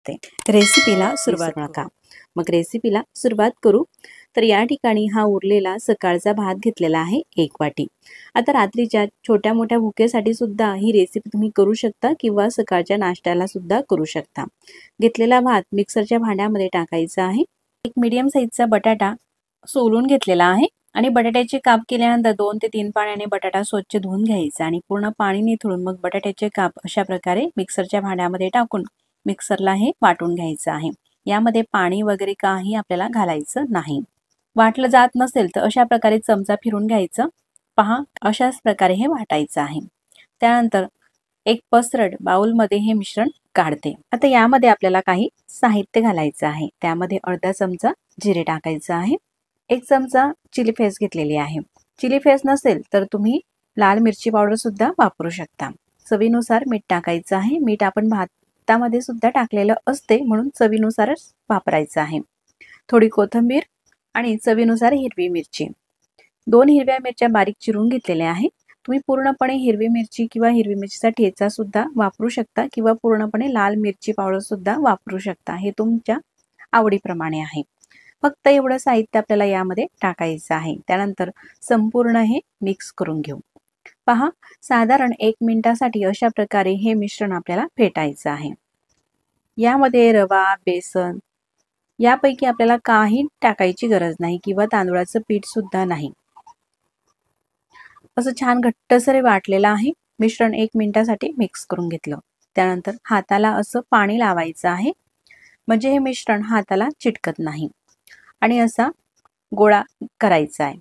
वाटते। रेसिपीला सुरुवात करा। मग रेसिपीला सुरुवात करू तर या ठिकाणी हा उरलेला सकाळचा भात घेतलेला आहे 1 वाटी। आता रात्रीच्या छोट्या मोठ्या भुकेसाठी सुद्धा ही रेसिपी तुम्ही करू शकता किंवा सकाळच्या नाश्त्याला सुद्धा करू शकता। घेतलेला भात मिक्सरच्या भांड्यामध्ये टाकायचा आहे। एक मीडियम साईजचा बटाटा सोलून घेतलेला आहे आणि बटाट्याचे काप केल्यानंतर 2 ते 3 पाण्याने बटाटा स्वच्छ धुवून घ्यायचा आणि पूर्ण पाणी निथळून मग बटाट्याचे काप अशा प्रकारे मिक्सरच्या भांड्यामध्ये टाकून मिक्सरला हे वाटून घ्यायचं आहे। यामध्ये पाणी वगैरे काही आपल्याला घालायचं नाही। वाटलं जात नसेल तर अशा प्रकारे चमचा फिरून घ्यायचं। पहा अशाच प्रकारे हे वाटायचं आहे। त्यानंतर एक पसरट बाउलमध्ये हे मिश्रण काढते। आता यामध्ये आपल्याला काही साहित्य घालायचं आहे। त्यामध्ये अर्धा चमचा जिरे टाकायचं आहे। 1 चमचा चिली फ्लेक्स घेतलेली आहे। चिली फ्लेक्स नसेल तर तुम्ही लाल मिरची पावडर सुद्धा वापरू शकता। चवीनुसार मीठ टाकायचं आहे। मीठ आपण भातामध्ये सुद्धा टाकलेलं असते म्हणून चवीनुसारच वापरायचं आहे। थोडी कोथिंबीर आणि चवीनुसार हिरवी मिरची। 2 हिरव्या मिरच्या बारीक चिरून घेतलेल्या आहे। तुम्ही पूर्णपणे हिरवी मिरची किंवा हिरवी मिरचीचा ठेचा सुद्धा वापरू शकता किंवा पूर्णपणे लाल मिरची पावडर सुद्धा वापरू शकता। हे तुमच्या आवडीप्रमाणे आहे। फक्त एवढं साहित्य आपल्याला यामध्ये टाकायचं आहे। त्यानंतर संपूर्ण हे मिक्स करून घेऊ। पहा साधारण 1 मिनिटासाठी अशा प्रकारे हे मिश्रण आपल्याला फेटायचं आहे। यामध्ये रवा, बेसन यापैकी आपल्याला काही टाकायची गरज नाही किंवा तांदूळाचं पीठ सुद्धा नाही। असं छान घट्टसर वाटलेलं आहे। मिश्रण 1 मिनिटासाठी मिक्स करून घेतलं। त्यानंतर हाताला असं पाणी लावायचं आहे म्हणजे हे मिश्रण हाताला चिटकत नाही आणि असा गोळा करायचा आहे।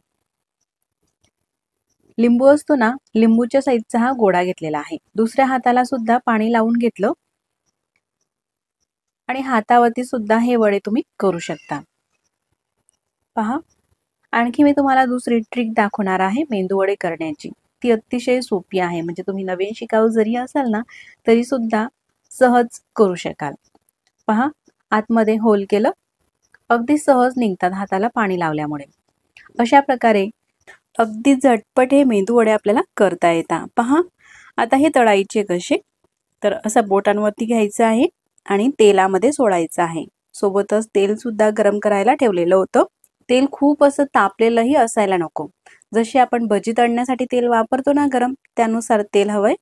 लिंबू असतो ना, लिंबूच्या साईजचा हा गोळा घेतलेला आहे। दुसऱ्या हाताला सुद्धा पाणी लावून घेतलं आणि हातावरती सुद्धा हे वडे तुम्ही करू शकता। पहा आणखी मी तुम्हाला दुसरी ट्रिक दाखवणार आहे मेंदू वडे करण्याची। ती अतिशय सोपी आहे म्हणजे तुम्ही नवीन शिकाऊ जरी असाल ना तरी सुद्धा सहज करू शकाल। पहा आतमध्ये होल केलं, अगदी सहज निघतात हाताला पाणी लावल्यामुळे। अशा प्रकारे अगदी झटपट हे मेंदू वडे आपल्याला करता येतात। पहा आता हे तळायचे कसे तर असा बोटांवरती घ्यायचं आहे आणि तेलामध्ये सोडायचं आहे। सोबतच तेल सुद्धा गरम करायला ठेवलेलं होतं। तेल खूप असं तापलेलंही असायला नको। जशी आपण भजी तळण्यासाठी तेल वापरतो ना गरम त्यानुसार तेल हवंय।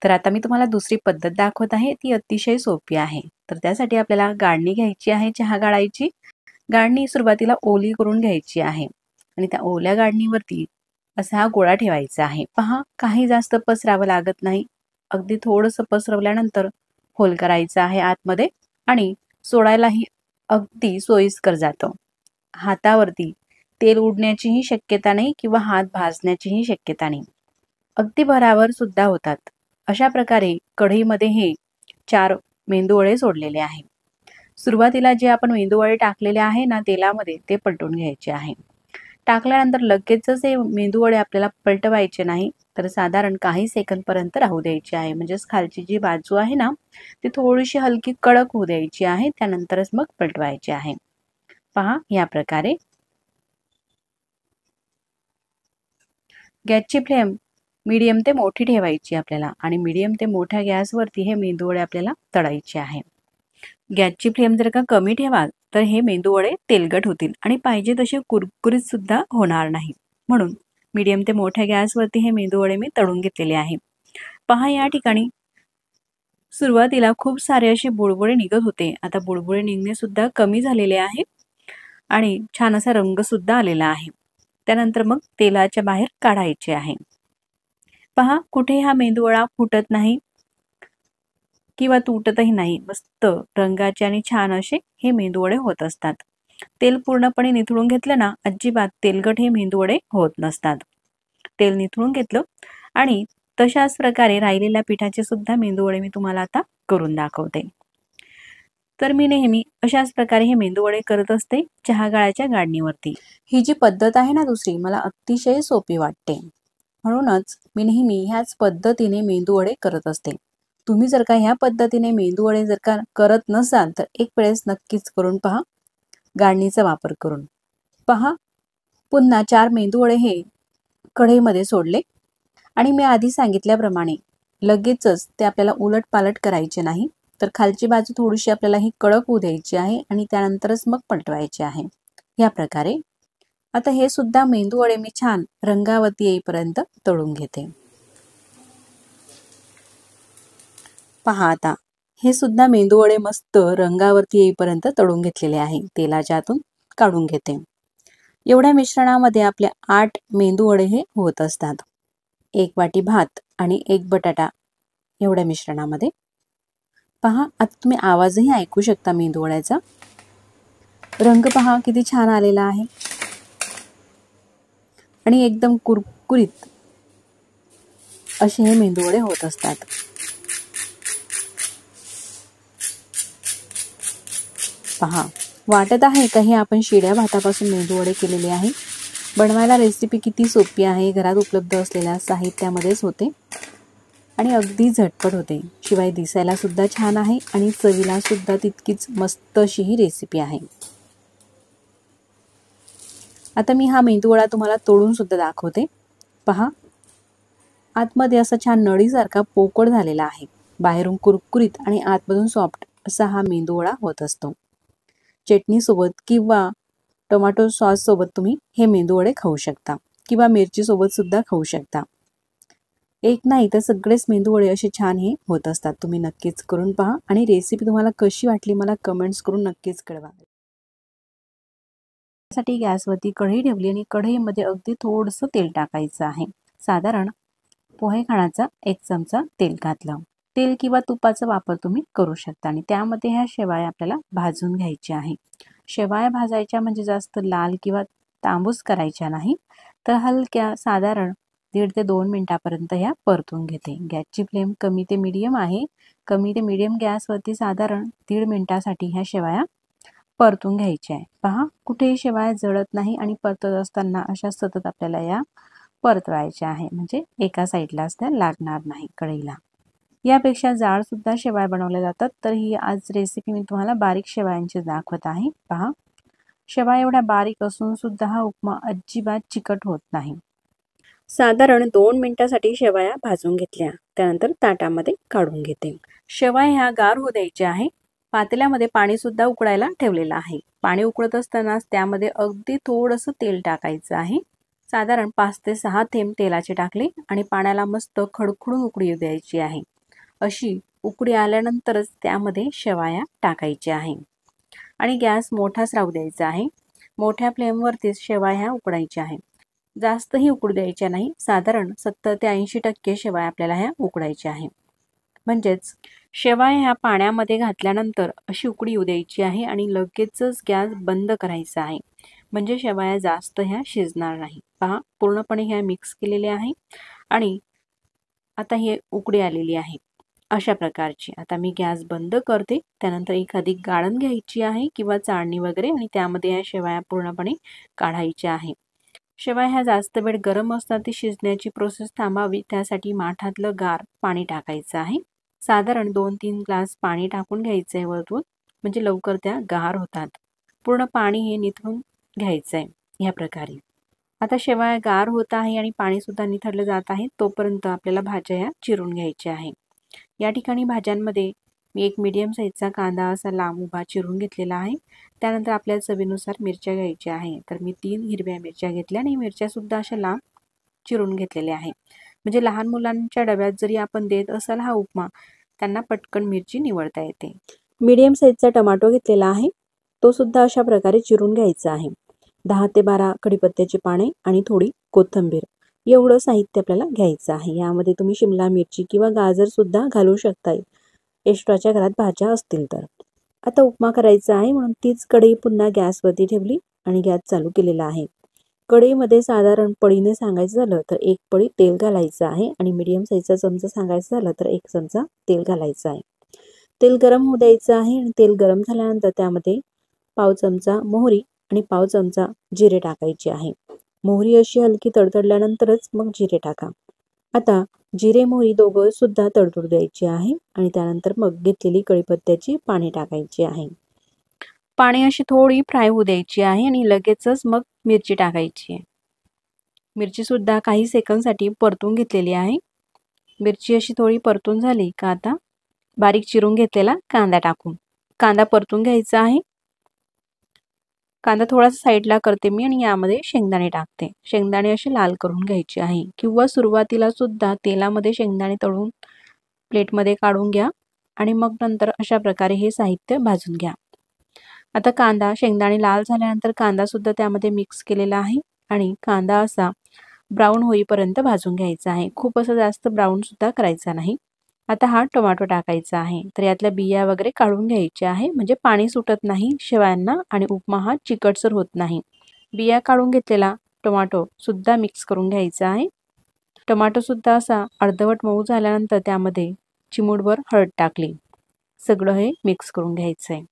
तर आता मी तुम्हाला दुसरी पद्धत दाखवत आहे ती अतिशय सोपी आहे। तर त्यासाठी आपल्याला गाळणी घ्यायची आहे, चहा गाळायची। गाळणी सुरुवातीला ओली करून घ्यायची आहे आणि त्या ओल्या गाळणीवरती असा हा गोळा ठेवायचा आहे। पहा काही जास्त पसरावं लागत नाही। अगदी थोडंसं पसरवल्यानंतर होल करायचं आहे आतमध्ये आणि सोडायलाही अगदी सोयीस्कर जातं। हातावरती तेल उडण्याचीही शक्यता नाही किंवा हात भाजण्याचीही शक्यता नाही। अगदी भरावर सुद्धा होतात। अशा प्रकारे कढईमध्ये हे 4 मेंदू वडे सोडलेले आहे। सुरुवातीला जे आपण मेंदू वडे टाकलेले आहे ना तेलामध्ये ते पलटून घ्यायचे आहे। टाकल्यानंतर लगेचच हे मेंदू वडे आपल्याला पलटवायचे नाही तर साधारण काही सेकंद पर्यंत राहू द्यायचे आहे। म्हणजेच खालची जी बाजू आहे ना ती थोडीशी हलकी कडक होऊ द्यायची आहे त्यानंतरच मग पलटवायचे आहे। पहा या प्रकारे गॅसची फ्लेम मीडियम ते मोठी ठेवायची आपल्याला आणि मीडियम ते मोठ्या गॅसवरती हे मेंदू वडे आपल्याला तळायचे आहे। गॅसची फ्लेम जर का कमी ठेवाल तर हे मेंदू वडे तेलकट होतील आणि पाहिजे तसे कुरकुरीत सुद्धा होणार नाही। म्हणून मीडियम ते मोठ्या गॅसवरती हे मेंदू वडे मी तळून घेतलेले आहे। पहा या ठिकाणी सुरुवातीला खूप सारे असे बुडबुडे निघत होते। आता बुडबुडे निघणे सुद्धा कमी झालेले आहे आणि छान असा रंग सुद्धा आलेला आहे। त्यानंतर मग तेलाच्या बाहेर काढायचे आहे। पहा कुठे हा मेंदू वडा फुटत नाही किंवा तुटतही नाही। मस्त रंगाचे आणि छान असे हे मेंदू वडे होत असतात। तेल पूर्णपणे निथळून घेतलं ना अजिबात तेलकट हे मेंदू वडे होत नसतात। तेल निथळून घेतलं आणि तशाच प्रकारे राहिलेल्या पिठाचे सुद्धा मेंदू वडे मी तुम्हाला आता करून दाखवते। तर मी नेहमी अशाच प्रकारे हे मेंदू वडे करत असते चहा गाळाच्या गाळणीवरती। ही जी पद्धत आहे ना दुसरी मला अतिशय सोपी वाटते म्हणूनच मी नेहमी ह्याच पद्धतीने मेंदू वडे करत असते। तुम्ही जर का ह्या पद्धतीने मेंदू वडे जर का करत नसाल तर एक वेळेस नक्कीच करून पहा गाळणीचा वापर करून। पहा पुन्हा 4 मेंदू वडे हे कढईमध्ये सोडले आणि मी आधी सांगितल्याप्रमाणे लगेचच ते आपल्याला उलट पालट करायचे नाही तर खालची बाजू थोडीशी आपल्याला ही कडक होऊ द्यायची आहे आणि त्यानंतरच मग पलटवायची आहे या प्रकारे। आता हे सुद्धा मेंदू वडे मी छान रंगावरती येईपर्यंत तळून घेते। पहा आता हे सुद्धा मेंदू वडे मस्त रंगावरती येईपर्यंत तळून घेतलेले आहे, तेलाच्या आतून काढून घेते। एवढ्या मिश्रणामध्ये आपले 8 मेंदू वडे हे होत असतात। 1 वाटी भात आणि 1 बटाटा एवढ्या मिश्रणामध्ये। पहा आता तुम्ही आवाजही ऐकू शकता मेंदू वड्याचा। रंग पहा किती छान आलेला आहे आणि एकदम कुरकुरीत असे हे मेंदू वडे होत असतात। पहा वाटत आहे का हे आपण शिळ्या भातापासून मेंदू वडे केलेले आहे। बनवायला रेसिपी किती सोपी आहे, घरात उपलब्ध असलेल्या साहित्यामध्येच होते आणि अगदी झटपट होते, शिवाय दिसायला सुद्धा छान आहे आणि चवीला सुद्धा तितकीच मस्त अशी ही रेसिपी आहे। आता मी हा मेंदू वडा तुम्हाला तोडून सुद्धा दाखवते। पहा आतमध्ये असा छान नळीसारखा पोकळ झालेला आहे, बाहेरून कुरकुरीत आणि आतमधून सॉफ्ट असा हा मेंदू वडा होत असतो। चटणी सोबत किंवा टोमॅटो सॉस सोबत तुम्ही हे मेंदू वडे खाऊ शकता किंवा मिरची सोबत सुद्धा खाऊ शकता। एक नाही तर सगळेच मेंदू वडे असे छान हे होत असतात। तुम्ही नक्कीच करून पहा आणि रेसिपी तुम्हाला कशी वाटली मला कमेंट्स करून नक्कीच कळवा। त्यासाठी गॅसवरती कढई ठेवली आणि कढईमध्ये अगदी थोडंसं तेल टाकायचं आहे, साधारण पोहे खाण्याचा 1 चमचा तेल घातलं। तेल किंवा तुपाचा वापर तुम्ही करू शकता आणि त्यामध्ये ह्या शेवाया आपल्याला भाजून घ्यायच्या आहे। शेवाया भाजायच्या म्हणजे जास्त लाल किंवा तांबूस करायच्या नाही, तर हलक्या साधारण 1.5 ते 2 मिनिटापर्यंत ह्या परतून घेते। गॅसची फ्लेम कमी ते मीडियम आहे। कमी ते मीडियम गॅसवरती साधारण 1.5 मिनिटासाठी ह्या शेवाया परतून घ्यायच्या आहे। पहा कुठेही शेवाया जळत नाही आणि परतत असताना अशा सतत आपल्याला या परतवायच्या आहे, म्हणजे एका साईडलाच त्या लागणार नाही कढईला। यापेक्षा जाड सुद्धा शेवाया बनवल्या जातात, तर ही आज रेसिपी मी तुम्हाला बारीक शेवायांची दाखवत आहे। पहा शेवाया एवढ्या बारीक असून सुद्धा हा उपमा अजिबात चिकट होत नाही। साधारण 2 मिनिटासाठी शेवाया भाजून घेतल्या, त्यानंतर ताटामध्ये काढून घेते। शेवाया ह्या गार होऊ द्यायच्या आहे। पातेल्यामध्ये पाणी सुद्धा उकळायला ठेवलेलं आहे। पाणी उकळत असतानाच त्यामध्ये अगदी थोडंसं तेल टाकायचं आहे, साधारण 5 ते 6 थेंब तेलाचे टाकले आणि पाण्याला मस्त खडखडून उकळी येऊ द्यायची आहे। अशी उकळी आल्यानंतरच त्यामध्ये शेवाया टाकायच्या आहे आणि गॅस मोठाच राहू द्यायचा आहे। मोठ्या फ्लेमवरतीच शेवाया उकडायच्या आहे, जास्तही उकळू द्यायच्या नाही। साधारण 70 ते 80% शेवाया आपल्याला ह्या उकडायच्या आहे। म्हणजेच शेवाया ह्या पाण्यामध्ये घातल्यानंतर अशी उकळी येऊ द्यायची आहे आणि लगेचच गॅस बंद करायचा आहे, म्हणजे शेवाया जास्त ह्या शिजणार नाही। पहा पूर्णपणे ह्या मिक्स केलेले आहे आणि आता हे उकळी आलेली आहे अशा प्रकारची। आता मी गॅस बंद करते, त्यानंतर एखादी गाळण घ्यायची आहे किंवा चाळणी वगैरे आणि त्यामध्ये ह्या शेवाया पूर्णपणे काढायच्या आहे। शेवाया ह्या जास्त वेळ गरम असतात, ती शिजण्याची प्रोसेस थांबावी त्यासाठी माठातलं गार पाणी टाकायचं आहे। साधारण 2-3 ग्लास पाणी टाकून घ्यायचं आहे वरतून, म्हणजे लवकर त्या गार होतात। पूर्ण पाणी हे निथळून घ्यायचं आहे ह्या प्रकारे। आता शेवाया गार होत आहे आणि पाणी सुद्धा निथळलं जात आहे, तोपर्यंत आपल्याला भाज्या ह्या चिरून घ्यायच्या आहे। या ठिकाणी भाज्यांमध्ये मी एक मीडियम साईजचा कांदा असा लांब उभा चिरून घेतलेला आहे। त्यानंतर आपल्या चवीनुसार मिरच्या घ्यायच्या आहे, तर मी 3 हिरव्या मिरच्या घेतल्या आणि मिरच्या सुद्धा अशा लांब चिरून घेतलेल्या आहे, म्हणजे लहान मुलांच्या डब्यात जरी आपण देत असाल हा उपमा, त्यांना पटकन मिरची निवडता येते। मीडियम साईजचा टोमॅटो घेतलेला आहे, तो सुद्धा अशा प्रकारे चिरून घ्यायचा आहे। 10 ते 12 कढीपत्त्याची पाने आणि थोडी कोथिंबीर एवढं साहित्य आपल्याला घ्यायचं आहे। यामध्ये तुम्ही शिमला मिरची किंवा गाजर सुद्धा घालू शकता, एक्स्ट्राच्या घरात भाज्या असतील तर। आता उपमा करायचा आहे म्हणून तीच कढई पुन्हा गॅसवरती ठेवली आणि गॅस चालू केलेला आहे। कढईमध्ये साधारण पळीने सांगायचं झालं तर 1 पळी तेल घालायचं आहे आणि मीडियम साईजचा चमचा सांगायचं झालं तर 1 चमचा तेल घालायचं आहे। तेल गरम होऊ द्यायचं आहे आणि तेल गरम झाल्यानंतर त्यामध्ये पाव चमचा मोहरी आणि पाव चमचा जिरे टाकायचे आहे। मोहरी अशी हलकी तडतडल्यानंतरच मग जिरे टाका। आता जिरे मोहरी दोघं सुद्धा तडतडू द्यायचे आहे आणि त्यानंतर मग घेतलेली कढीपत्त्याची पाने टाकायची आहे। पाणी अशी थोडी फ्राय होऊ द्यायची आहे आणि लगेचच मग मिरची टाकायची आहे। मिरची सुद्धा काही सेकंदसाठी परतून घेतलेली आहे। मिरची अशी थोडी परतून झाली का आता बारीक चिरून घेतलेला कांदा टाकून कांदा परतून घ्यायचा आहे। कांदा थोडासा साईडला करते मी आणि यामध्ये शेंगदाणे टाकते। शेंगदाणे असे लाल करून घ्यायचे आहे किंवा सुरुवातीला सुद्धा तेलामध्ये शेंगदाणे तळून प्लेटमध्ये काढून घ्या आणि मग नंतर अशा प्रकारे हे साहित्य भाजून घ्या। आता कांदा शेंगदाणे लाल झाल्यानंतर कांदा सुद्धा त्यामध्ये मिक्स केलेला आहे आणि कांदा असा ब्राऊन होईपर्यंत भाजून घ्यायचा आहे। खूप असं जास्त ब्राऊन सुद्धा करायचा नाही। आता हा टोमॅटो टाकायचा आहे। तर यातल्या बिया वगैरे काढून घ्यायच्या आहे म्हणजे पाणी सुटत नाही शेवयांना आणि उपमा हा चिकटसर होत नाही। बिया काढून घेतलेला टोमॅटो सुद्धा मिक्स करून घ्यायचा आहे। टोमॅटो सुद्धा असा अर्धवट मऊ झाल्यानंतर त्यामध्ये चिमूटभर हळद टाकली। सगळं हे मिक्स करून घ्यायचं आहे।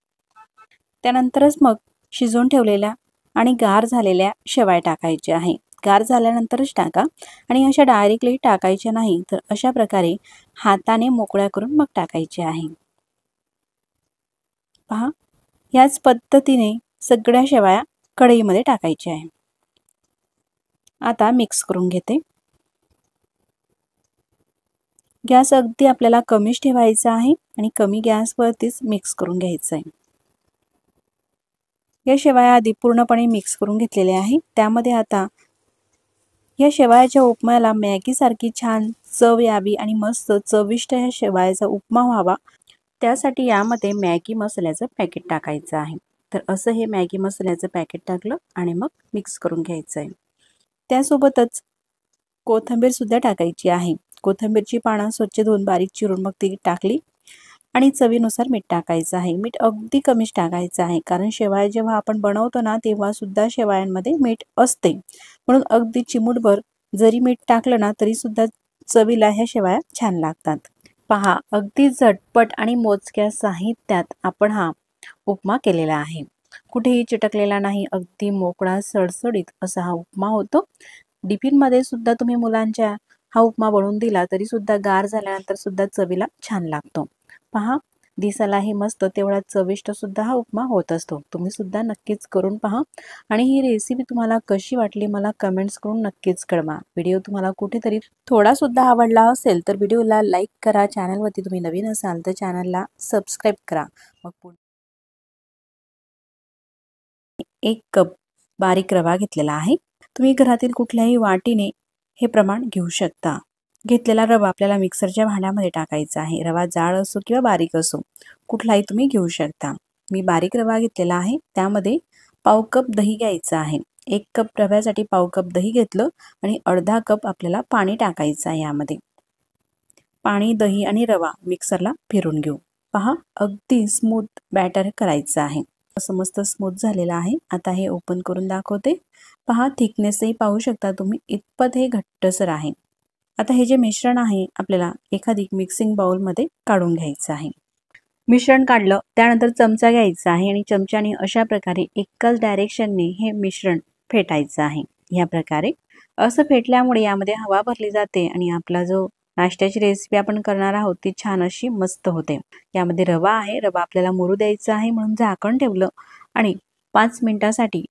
त्यानंतरच मग शिजवून ठेवलेल्या आणि गार झालेल्या शेवया टाकायच्या आहे। गार झाल्यानंतरच टाका आणि अशा डायरेक्टली टाकायच्या नाही, तर अशा प्रकारे हाताने मोकळ्या करून मग टाकायचे आहे। पहा, याच पद्धतीने सगळ्या शेवया कढईमध्ये टाकायच्या आहे। आता मिक्स करून घेते। गॅस अगदी आपल्याला कमीच ठेवायचा आहे आणि कमी गॅसवरतीच मिक्स करून घ्यायचं आहे। या शेवया आधी पूर्णपणे मिक्स करून घेतलेल्या आहे। त्यामध्ये आता या शेवयाच्या उपम्याला मॅगी सारखी छान चव यावी आणि मस्त चविष्ट या शेवयाचा उपमा व्हावा, त्यासाठी यामध्ये मॅगी मसाल्याचं पॅकेट टाकायचं आहे। तर असं हे मॅगी मसाल्याचं पॅकेट टाकलं आणि मग मिक्स करून घ्यायचं आहे। त्यासोबतच कोथिंबीर सुद्धा टाकायची आहे। कोथिंबीरची पानं स्वच्छ धुवून बारीक चिरून मग ती टाकली आणि चवीनुसार मीठ टाकायचं आहे। मीठ अगदी कमीच टाकायचं आहे, कारण शेवया जेव्हा आपण बनवतो ना तेव्हा सुद्धा शेवयांमध्ये मीठ असते, म्हणून अगदी चिमूटभर जरी मीठ टाकलं ना तरी सुद्धा चवीला ह्या शेवया छान लागतात। पहा, अगदी झटपट आणि मोजक्या साहित्यात आपण हा उपमा केलेला आहे। कुठेही चिटकलेला नाही, अगदी मोकळा सडसडीत असा हा उपमा होतो। टिफिनमध्ये सुद्धा तुम्ही मुलांच्या हा उपमा बनवून दिला तरी सुद्धा गार झाल्यानंतर सुद्धा चवीला छान लागतो। पहा, दिसायलाही मस्त तेवढा चविष्ट सुद्धा हा उपमा होत असतो। तुम्ही सुद्धा नक्कीच करून पहा आणि ही रेसिपी तुम्हाला कशी वाटली मला कमेंट्स करून नक्कीच कळवा। व्हिडिओ तुम्हाला कुठेतरी थोडा सुद्धा आवडला असेल तर व्हिडिओला लाईक करा। चॅनलवरती तुम्ही नवीन असाल तर चॅनलला सबस्क्राईब करा। मग 1 कप बारीक रवा घेतलेला आहे। तुम्ही घरातील कुठल्याही वाटीने हे प्रमाण घेऊ शकता। घेतलेला रवा आपल्याला मिक्सरच्या भांड्यामध्ये टाकायचा आहे। रवा जाड असो किंवा बारीक असो, कुठलाही तुम्ही घेऊ शकता। मी बारीक रवा घेतलेला आहे। त्यामध्ये पाव कप दही घ्यायचं आहे। 1 कप रव्यासाठी पाव कप दही घेतलं आणि अर्धा कप आपल्याला पाणी टाकायचं आहे। यामध्ये पाणी, दही आणि रवा मिक्सरला फिरून घेऊ। पहा, अगदी स्मूथ बॅटर करायचं आहे। असं मस्त स्मूथ झालेलं आहे। आता हे ओपन करून दाखवते। पहा, थिकनेसही पाहू शकता तुम्ही, इतपत हे घट्टसर आहे। आता हे जे मिश्रण आहे आपल्याला एखादी मिक्सिंग बाउलमध्ये काढून घ्यायचं आहे। मिश्रण काढलं त्यानंतर चमचा घ्यायचा आहे आणि चमच्याने अशा प्रकारे एकाच डायरेक्शनने हे मिश्रण फेटायचं आहे। या प्रकारे असं फेटल्यामुळे यामध्ये हवा भरली जाते आणि आपला जो नाश्त्याची रेसिपी आपण करणार आहोत ती छान अशी मस्त होते। यामध्ये रवा आहे, रवा आपल्याला मुरू द्यायचा आहे म्हणून झाकण ठेवलं आणि 5 मिनिटासाठी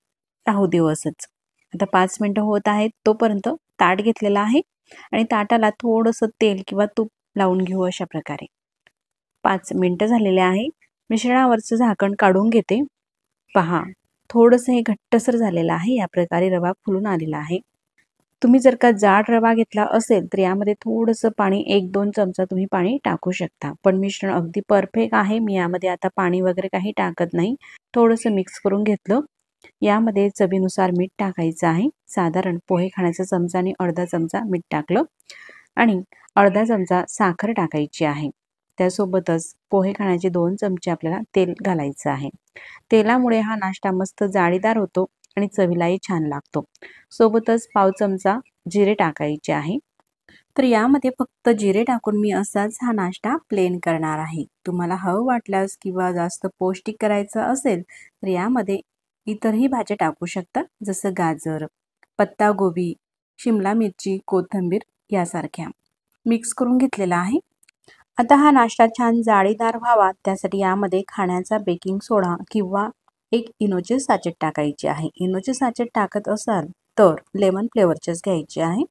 राहू देऊ असंच। आता 5 मिनिटं होत आहेत तोपर्यंत ताट घेतलेला आहे आणि ताटाला थोडंसं तेल किंवा तूप लावून घेऊ। अशा प्रकारे 5 मिनिटं झालेले आहे। मिश्रणावरचं झाकण काढून घेते। पहा, थोडंसं हे घट्टसर झालेलं आहे। या प्रकारे रवा फुलून आलेला आहे। तुम्ही जर का जाड रवा घेतला असेल तर यामध्ये थोडंसं पाणी 1-2 चमचा तुम्ही पाणी टाकू शकता, पण मिश्रण अगदी परफेक्ट आहे। मी यामध्ये आता पाणी वगैरे काही टाकत नाही, थोडंसं मिक्स करून घेतलं। यामध्ये चवीनुसार मीठ टाकायचं आहे। साधारण पोहे खाण्याचा चमचाने अर्धा चमचा मीठ टाकलं आणि अर्धा चमचा साखर टाकायची आहे। त्यासोबतच पोहे खाण्याचे 2 चमचे आपल्याला तेल घालायचं आहे। तेलामुळे हा नाश्ता मस्त जाळीदार होतो आणि चवीलाही छान लागतो। सोबतच पाव चमचा जिरे टाकायचे आहे। तर यामध्ये फक्त जिरे टाकून मी असाच हा नाश्ता प्लेन करणार आहे। तुम्हाला हवं वाटल्यास किंवा जास्त पौष्टिक करायचं असेल तर यामध्ये इतरही भाज्या टाकू शकता, जसं गाजर, पत्तागोबी, शिमला मिरची, कोथिंबीर यासारख्या। मिक्स करून घेतलेला आहे। आता हा नाश्ता छान जाळीदार व्हावा त्यासाठी यामध्ये खाण्याचा बेकिंग सोडा किंवा 1 इनोचे साचेट टाकायचे आहे। इनोचे साचेट टाकत असाल तर लेमन फ्लेवरचेच घ्यायचे आहे।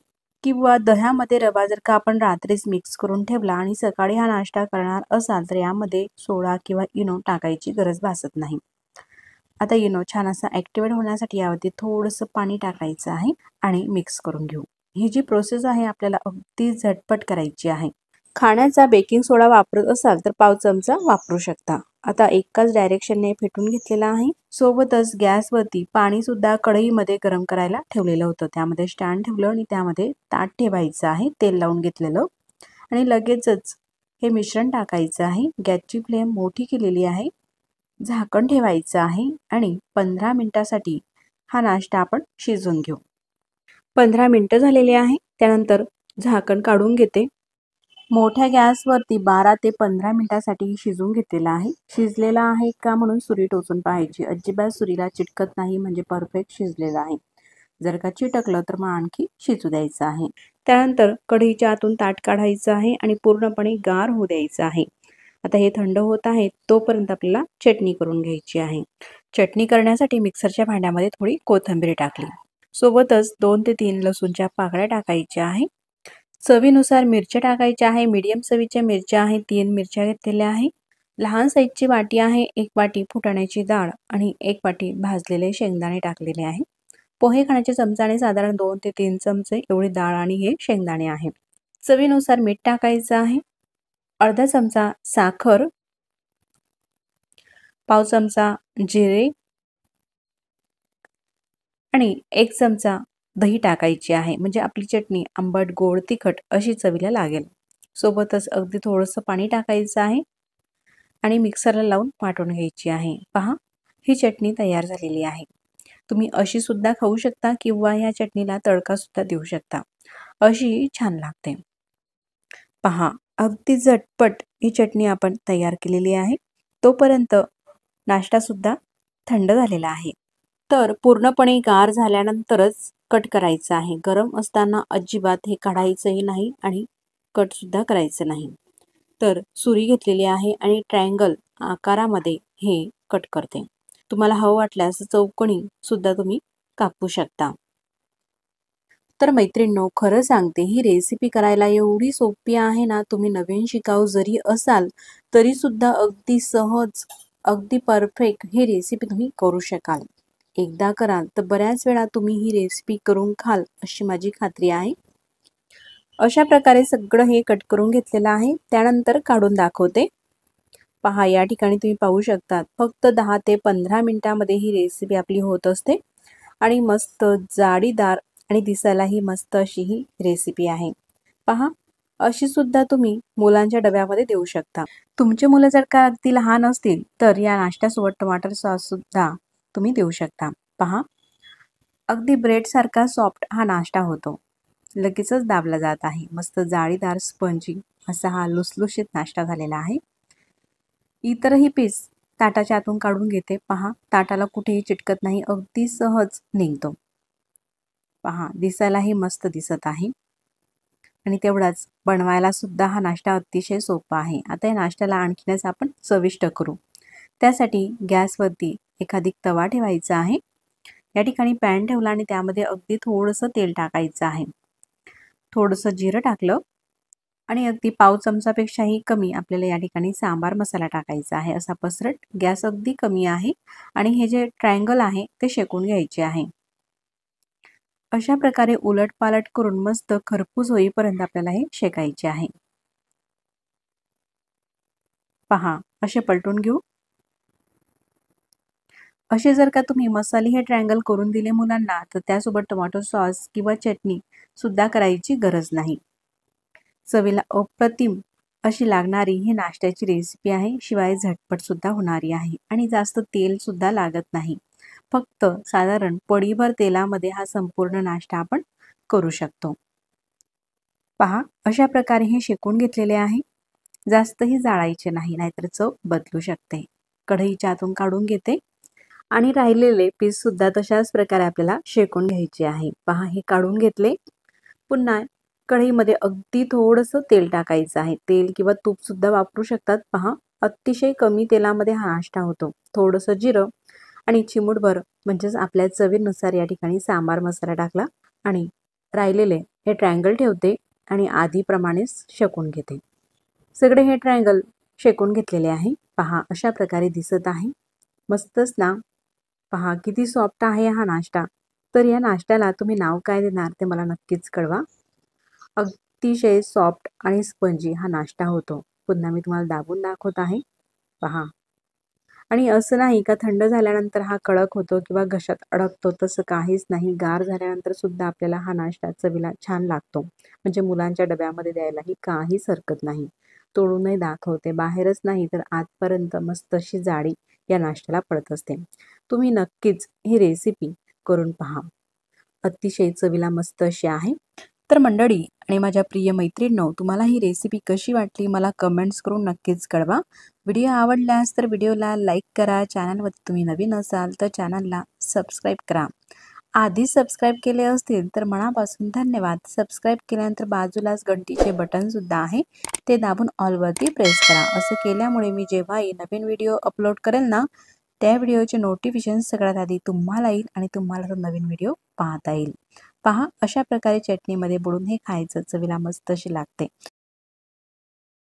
किंवा दह्यामध्ये रवा जर का आपण रात्रीच मिक्स करून ठेवला आणि सकाळी हा नाश्ता करणार असाल तर यामध्ये सोडा किंवा इनो टाकायची गरज भासत नाही. आता इनो छान असा ॲक्टिवेट होण्यासाठी यावरती थोडंसं पाणी टाकायचं आहे आणि मिक्स करून घेऊ. ही जी प्रोसेस आहे आपल्याला अगदी झटपट करायची आहे. खाण्याचा बेकिंग सोडा वापरत असाल तर पाव चमचा वापरू शकता. आता एकाच डायरेक्शनने फेटून घेतलेला आहे. सोबतच गॅसवरती पाणी सुद्धा कढईमध्ये गरम करायला ठेवलेलं होतं. त्यामध्ये स्टँड ठेवलं आणि त्यामध्ये ताट ठेवायचं आहे तेल लावून घेतलेलं आणि लगेचच हे मिश्रण टाकायचं आहे. गॅसची फ्लेम मोठी केलेली आहे. झाकण ठेवायचं आहे आणि 15 मिनिटासाठी हा नाश्ता आपण शिजवून घेऊ. 15 मिनिटं झालेली आहे. त्यानंतर झाकण काढून घेते. मोठ्या गॅसवरती 12 ते 15 मिनिटासाठी शिजवून घेतलेला आहे. शिजलेला आहे का म्हणून सुरी टोचून पाहायची. अजिबात सुरीला चिटकत नाही म्हणजे परफेक्ट शिजलेला आहे. जर का चिटकलं तर मग आणखी शिजू द्यायचं आहे. त्यानंतर कढईच्या आतून ताट काढायचं आहे आणि पूर्णपणे गार होऊ द्यायचं आहे. आता हे थंड होत आहे तोपर्यंत आपल्याला चटणी करून घ्यायची आहे. चटणी करण्यासाठी मिक्सरच्या भांड्यामध्ये थोडी कोथिंबीर टाकली. सोबतच 2 ते 3 लसूणच्या पाकळ्या टाकायच्या आहे. चवीनुसार मिरच्या टाकायच्या आहे. मीडियम चवीच्या मिरच्या आहेत. 3 मिरच्या घेतलेल्या आहे. लहान साईजची वाटी आहे. 1 वाटी फुटाण्याची डाळ आणि 1 वाटी भाजलेले शेंगदाणे टाकलेले आहे. पोहे खाण्याच्या चमचाने साधारण 2 ते 3 चमचे एवढी डाळ आणि हे शेंगदाणे आहे. चवीनुसार मीठ टाकायचं आहे. अर्धा चमचा साखर, पाव चमचा जिरे आणि 1 चमचा दही टाकायची आहे. म्हणजे आपली चटणी आंबट, गोड, तिखट अशी चवीला लागेल. सोबतच अगदी थोडंसं पाणी टाकायचं आहे आणि मिक्सरला लावून वाटून घ्यायची आहे. पहा, ही चटणी तयार झालेली आहे. तुम्ही अशी सुद्धा खाऊ शकता किंवा या चटणीला तडका सुद्धा देऊ शकता. अशी छान लागते. पहा, अगदी झटपट ही चटणी आपण तयार केलेली आहे. तोपर्यंत नाश्ता सुद्धा थंड झालेला आहे. तर पूर्णपणे गार झाल्यानंतरच कट करायचं आहे. गरम असताना अजिबात हे काढायचंही नाही आणि कट सुद्धा करायचं नाही. तर सुरी घेतलेली आहे आणि ट्रायंगल आकारामध्ये हे कट करते. तुम्हाला हवं वाटल्यास चौकोनी सुद्धा तुम्ही कापू शकता. तर मैत्रिणींनो, खरं सांगते ही रेसिपी करायला एवढी सोपी आहे ना. तुम्ही नवीन शिकाऊ जरी असाल तरी सुद्धा अगदी सहज, अगदी परफेक्ट ही रेसिपी तुम्ही करू शकाल. एकदा कराल तर बऱ्याच वेळा तुम्ही ही रेसिपी करून खाल अशी माझी खात्री आहे. अशा प्रकारे सगळं हे कट करून घेतलेलं आहे. त्यानंतर काढून दाखवते. पहा, या ठिकाणी तुम्ही पाहू शकता फक्त 10 ते 15 मिनिटांमध्ये ही रेसिपी आपली होत असते आणि मस्त जाडीदार आणि दिसायलाही मस्त अशी ही रेसिपी आहे. पहा, अशी सुद्धा तुम्ही मुलांच्या डब्यामध्ये देऊ शकता. तुमचे मुलं जर का अगदी लहान असतील तर या नाश्त्यासोबत टमाटर सॉस सुद्धा तुम्ही देऊ शकता. पहा, अगदी ब्रेडसारखा सॉफ्ट हा नाश्ता होतो. लगेचच दाबला जात आहे. मस्त जाळीदार स्पंजी असा हा लुसलुशीत नाश्ता झालेला आहे. इतरही पीस ताटाच्या आतून काढून घेते. पहा, ताटाला कुठेही चिटकत नाही, अगदी सहज निघतो. पहा, दिसायलाही मस्त दिसत आहे आणि तेवढाच बनवायला सुद्धा हा नाश्ता अतिशय सोपा आहे. आता या नाश्त्याला आणखीनच आपण चविष्ट करू. त्यासाठी गॅसवरती एखादी तवा ठेवायचा आहे. या ठिकाणी पॅन ठेवला आणि त्यामध्ये अगदी थोडंसं तेल टाकायचं आहे. थोडंसं जिरं टाकलं आणि अगदी पाव चमचापेक्षाही कमी आपल्याला या ठिकाणी सांबार मसाला टाकायचा आहे. असा पसरट गॅस अगदी कमी आहे आणि हे जे ट्रायंगल आहे ते शेकून घ्यायचे आहे. अशा प्रकारे उलटपालट करून मस्त खरपूस होईपर्यंत आपल्याला हे शेकायचे आहे. पहा, असे पलटून घेऊ. असे जर का तुम्ही मसाले हे ट्रायंगल करून दिले मुलांना तर त्यासोबत टोमॅटो सॉस किंवा चटणी सुद्धा करायची गरज नाही. चवीला अप्रतिम अशी लागणारी ही नाश्त्याची रेसिपी आहे. शिवाय झटपट सुद्धा होणारी आहे आणि जास्त तेल सुद्धा लागत नाही. फक्त साधारण पडीभर तेलामध्ये हा संपूर्ण नाश्ता आपण करू शकतो. पहा, अशा प्रकारे हे शेकून घेतलेले आहे. जास्तही जाळायचे नाही, नाहीतर चव बदलू शकते. कढईच्या आतून काढून घेते आणि राहिलेले पीस सुद्धा तशाच प्रकारे आपल्याला शेकून घ्यायचे आहे. पहा, हे काढून घेतले. पुन्हा कढईमध्ये अगदी थोडंसं तेल टाकायचं आहे. तेल किंवा तूप सुद्धा वापरू शकतात. पहा, अतिशय कमी तेलामध्ये हा नाश्ता होतो. थोडंसं जिरं आणि चिमूटभर म्हणजेच आपल्या चवीनुसार या ठिकाणी सांबार मसाला टाकला आणि राहिलेले हे ट्रायंगल ठेवते आणि आधीप्रमाणेच शेकून घेते। सगळे हे ट्रायंगल शेकून घेतलेले आहे। पहा अशा प्रकारे दिसत आहे, मस्तच ना। पहा किती सॉफ्ट आहे हा नाश्ता। तर या नाश्त्याला तुम्ही नाव काय देणार ते मला नक्कीच कळवा। अतिशय सॉफ्ट आणि स्पंजी हा नाश्ता होतो। पुन्हा मी तुम्हाला दाबून दाखवत आहे, पहा। आणि असं नाही का थंड झाल्यानंतर हा कडक होतो किंवा घशात अडकतो, तसं काहीच नाही। गार झाल्यानंतर सुद्धा आपल्याला हा नाश्ता चवीला छान लागतो, म्हणजे मुलांच्या डब्यामध्ये द्यायलाही काहीच हरकत नाही। तोडूनही दाखवते, बाहेरच नाही तर आतपर्यंत मस्त अशी जाडी या नाश्त्याला पडत असते। तुम्ही नक्कीच ही रेसिपी करून पहा, अतिशय चवीला मस्त अशी आहे। तर मंडळी आणि माझ्या प्रिय मैत्रिणींनो, तुम्हाला ही रेसिपी कशी वाटली मला कमेंट्स करून नक्कीच कळवा। व्हिडिओ आवडल्यास तर व्हिडिओला लाईक करा। चॅनलवरती तुम्ही नवीन असाल तर चॅनलला सबस्क्राईब करा। आधी सबस्क्राईब केले असतील तर मनापासून धन्यवाद। सबस्क्राईब केल्यानंतर बाजूलाच घंटीचे बटन सुद्धा आहे, ते दाबून ऑलवरती प्रेस करा। असं केल्यामुळे मी जेव्हाही नवीन व्हिडिओ अपलोड करेल ना, त्या व्हिडिओचे नोटिफिकेशन सगळ्यात आधी तुम्हाला येईल आणि तुम्हाला तो नवीन व्हिडिओ पाहता येईल। पहा अशा प्रकारे चटणीमध्ये बुडून हे खायचं, चवीला मस्त अशी लागते।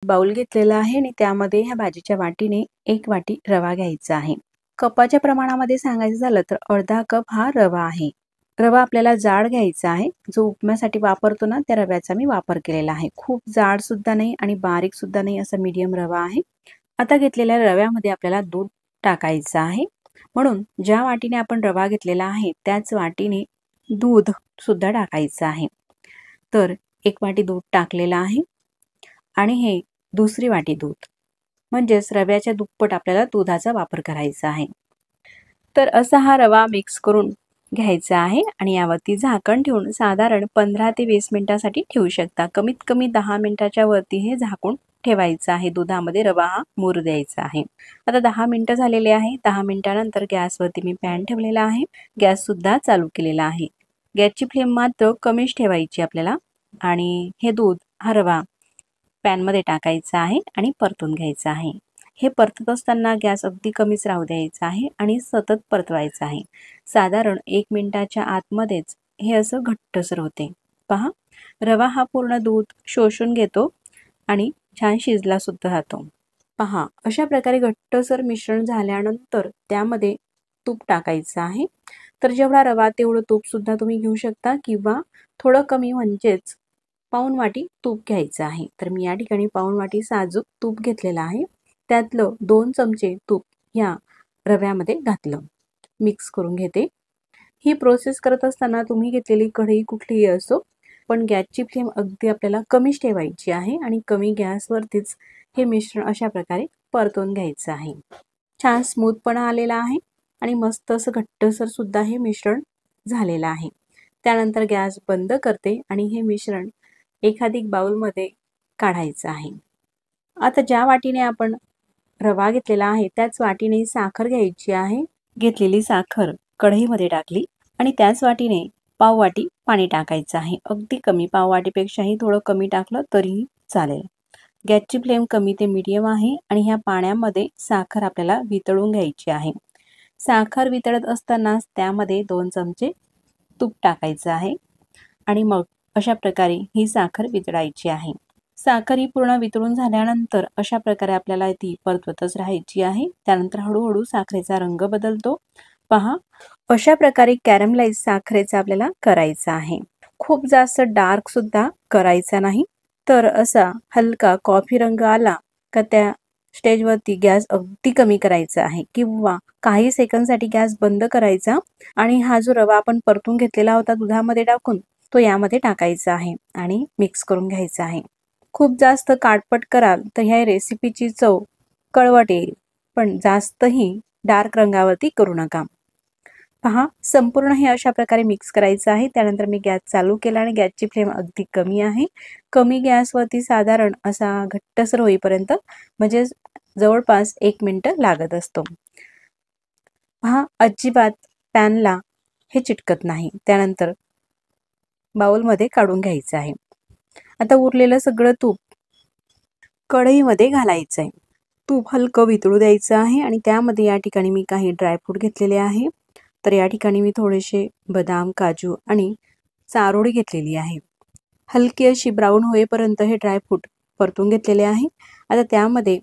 बाउल घेतलेला आहे आणि त्यामध्ये ह्या भाजीच्या वाटीने 1 वाटी रवा घ्यायचा आहे। कपाच्या प्रमाणामध्ये सांगायचं झालं तर अर्धा कप हा रवा आहे। रवा आपल्याला जाड घ्यायचा आहे, जो उपम्यासाठी वापरतो ना त्या रव्याचा मी वापर केलेला आहे। खूप जाड सुद्धा नाही आणि बारीक सुद्धा नाही, असा मीडियम रवा आहे। आता घेतलेल्या रव्यामध्ये आपल्याला दूध टाकायचं आहे, म्हणून ज्या वाटीने आपण रवा घेतलेला आहे त्याच वाटीने दूध सुद्धा टाकायचं आहे। तर 1 वाटी दूध टाकलेलं आहे आणि हे दुसरी वाटी दूध, म्हणजेच रव्याच्या दुप्पट आपल्याला दुधाचा वापर करायचा आहे। तर असा हा रवा मिक्स करून घ्यायचा आहे आणि यावरती झाकण ठेवून साधारण 15 ते 20 मिनिटांसाठी ठेवू शकता। कमीत कमी 10 मिनिटाच्या वरती हे झाकून ठेवायचं आहे। दुधामध्ये रवा हा मुरू द्यायचा आहे। आता 10 मिनिटं झालेले आहे। 10 मिनिटानंतर गॅसवरती मी पॅन ठेवलेला आहे, गॅस सुद्धा चालू केलेला आहे। गॅसची फ्लेम मात्र कमीच ठेवायची आपल्याला आणि हे दूध हा रवा पॅनमध्ये टाकायचा आहे आणि परतून घ्यायचा आहे। हे परतत असताना गॅस अगदी कमीच राहू द्यायचा आहे आणि सतत परतवायचं आहे। साधारण 1 मिनिटाच्या आतमध्येच हे असं घट्टसर होते। पहा रवा हा पूर्ण दूध शोषून घेतो आणि छान शिजला सुद्धा जातो। पहा अशा प्रकारे घट्टसर मिश्रण झाल्यानंतर त्यामध्ये तूप टाकायचं आहे। तर जेवढा रवा तेवढं तूप सुद्धा तुम्ही घेऊ शकता किंवा थोडं कमी, म्हणजेच पाऊण वाटी तूप घ्यायचं आहे। तर मी या ठिकाणी पाऊण वाटी साजूक तूप घेतलेलं आहे, त्यातलं 2 चमचे तूप या रव्यामध्ये घातलं, मिक्स करून घेते। ही प्रोसेस करत असताना तुम्ही घेतलेली कढई कुठलीही असो, पण गॅसची फ्लेम अगदी आपल्याला कमीच ठेवायची आहे आणि कमी गॅसवरतीच हे मिश्रण अशा प्रकारे परतून घ्यायचं आहे। छान स्मूथपणा आलेला आहे आणि मस्त असं घट्टसर सुद्धा हे मिश्रण झालेलं आहे। त्यानंतर गॅस बंद करते आणि हे मिश्रण एखादी बाउलमध्ये काढायचं आहे। आता ज्या वाटीने आपण रवा घेतलेला आहे त्याच वाटीने साखर घ्यायची आहे। घेतलेली साखर कढईमध्ये टाकली आणि त्याच वाटीने पाव वाटी पाणी टाकायचं आहे। अगदी कमी, पाव वाटीपेक्षाही थोडं कमी टाकलं तरीही चालेल। गॅसची फ्लेम कमी ते मीडियम आहे आणि ह्या पाण्यामध्ये साखर आपल्याला वितळून घ्यायची आहे। साखर वितळत असतानाच त्यामध्ये 2 चमचे तूप टाकायचं आहे आणि मग अशा प्रकारे ही साखर वितळायची आहे। साखर ही पूर्ण वितळून झाल्यानंतर अशा प्रकारे आपल्याला ती परतवतच राहायची आहे। त्यानंतर हळूहळू साखरेचा रंग बदलतो। पहा अशा प्रकारे कॅरमलाइज साखरेचा आपल्याला करायचा आहे। खूप जास्त डार्क सुद्धा करायचा नाही। तर असा हलका कॉफी रंग आला का त्या स्टेजवरती गॅस अगदी कमी करायचा आहे किंवा काही सेकंदसाठी गॅस बंद करायचा आणि हा जो रवा आपण परतून घेतलेला होता दुधामध्ये टाकून, तो यामध्ये टाकायचा आहे आणि मिक्स करून घ्यायचा आहे। खूप जास्त काटपट कराल तर ह्या रेसिपीची चव कळवट येईल, पण जास्तही डार्क रंगावरती करू नका। पहा संपूर्ण हे अशा प्रकारे मिक्स करायचं आहे। त्यानंतर मी गॅस चालू केला आणि गॅसची फ्लेम अगदी कमी आहे। कमी गॅसवरती साधारण असा घट्टसर होईपर्यंत, म्हणजे जवळपास 1 मिनिट लागत असतो। पहा अजिबात पॅनला हे चिटकत नाही। त्यानंतर बाउलमध्ये काढून घ्यायचं आहे। आता उरलेलं सगळं तूप कढईमध्ये घालायचं आहे। तूप हलकं वितळू द्यायचं आहे आणि त्यामध्ये या ठिकाणी मी काही ड्रायफ्रूट घेतलेले आहे। तर या ठिकाणी मी थोडेसे बदाम, काजू आणि चारोळी घेतलेली आहे। हलकी अशी ब्राऊन होईपर्यंत हे ड्रायफ्रूट परतून घेतलेले आहे। आता त्यामध्ये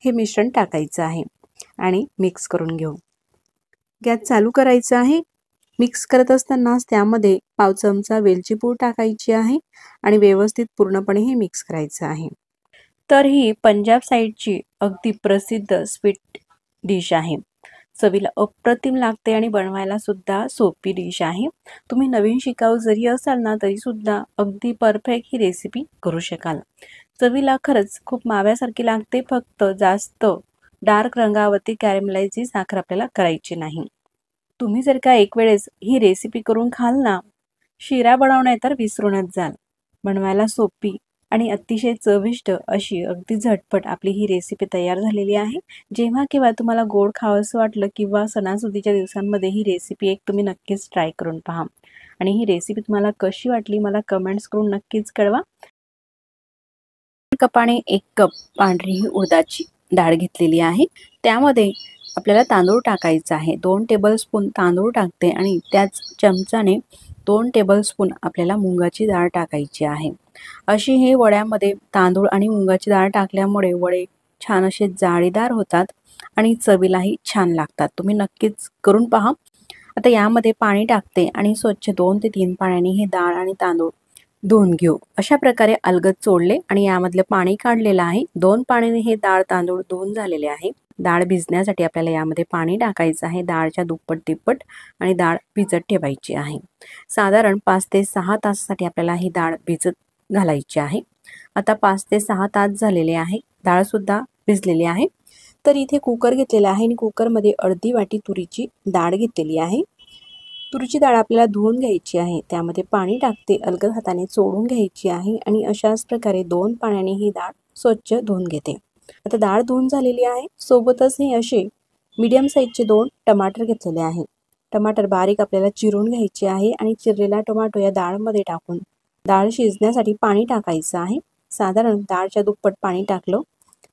हे मिश्रण टाकायचं आहे आणि मिक्स करून घेऊ। गॅस चालू करायचा आहे। मिक्स करत असतानाच त्यामध्ये पाव चमचा वेलची पूड टाकायची आहे आणि व्यवस्थित पूर्णपणे हे मिक्स करायचं आहे। तर ही पंजाब साईडची अगदी प्रसिद्ध स्वीट डिश आहे। चवीला अप्रतिम लागते आणि बनवायला सुद्धा सोपी डिश आहे। तुम्ही नवीन शिकाऊ जरी असाल ना तरी सुद्धा अगदी परफेक्ट ही रेसिपी करू शकाल। चवीला खरंच खूप माव्यासारखी लागते, फक्त जास्त डार्क रंगावरती कॅरमलाइजची साखर आपल्याला करायची नाही। तुम्ही जर का एक वेळेस ही रेसिपी करून खाल ना, शिरा बनवणे तर विसरूनच जाल। बनवायला सोपी आणि अतिशय चविष्ट अशी अगदी झटपट आपली ही रेसिपी तयार झालेली आहे। जेव्हा केव्हा तुम्हाला गोड खावंसं वाटलं किंवा सणासुदीच्या दिवसांमध्ये ही रेसिपी एक तुम्ही नक्कीच ट्राय करून पहा आणि ही रेसिपी तुम्हाला कशी वाटली मला कमेंट्स करून नक्कीच कळवा। कपाने 1 कप पांढरी ही उडदाची डाळ घेतलेली आहे। त्यामध्ये आपल्याला तांदूळ टाकायचा आहे। 2 टेबलस्पून तांदूळ टाकते आणि त्याच चमचाने 2 टेबलस्पून आपल्याला मुगाची डाळ टाकायची आहे। अशी हे वड्यामध्ये तांदूळ आणि मुगाची डाळ टाकल्यामुळे वडे छान असे जाळीदार होतात आणि चवीलाही छान लागतात। तुम्ही नक्कीच करून पहा। आता यामध्ये पाणी टाकते आणि स्वच्छ 2 ते 3 पाण्याने हे डाळ आणि तांदूळ धुवून घेऊ। अशा प्रकारे अलगद सोडले आणि यामधले पाणी काढलेलं आहे। 2 पाण्याने हे डाळ तांदूळ धुवून झालेले आहे। डाळ भिजण्यासाठी आपल्याला यामध्ये पाणी टाकायचं आहे, डाळच्या दुप्पट तिप्पट, आणि डाळ भिजत ठेवायची आहे। साधारण 5 ते 6 तासासाठी आपल्याला ही डाळ भिजत घालायची आहे। आता 5 ते 6 तास झालेले आहे, डाळ सुद्धा भिजलेली आहे। तर इथे कुकर घेतलेला आहे आणि कुकरमध्ये अर्धी वाटी तुरीची डाळ घेतलेली आहे। तुरीची डाळ आपल्याला धुवून घ्यायची आहे। त्यामध्ये पाणी टाकते, अलगद हाताने चोळून घ्यायची आहे आणि अशाच प्रकारे 2 पाण्याने ही डाळ स्वच्छ धुवून घेते। आता डाळ धुवून झालेली आहे। सोबतच हे असे मीडियम साईजचे 2 टमाटर घेतलेले आहे। टमाटर बारीक आपल्याला चिरून घ्यायचे आहे आणि चिरलेला टोमॅटो या डाळमध्ये टाकून डाळ शिजण्यासाठी पाणी टाकायचं आहे। साधारण डाळच्या दुप्पट पाणी टाकलं।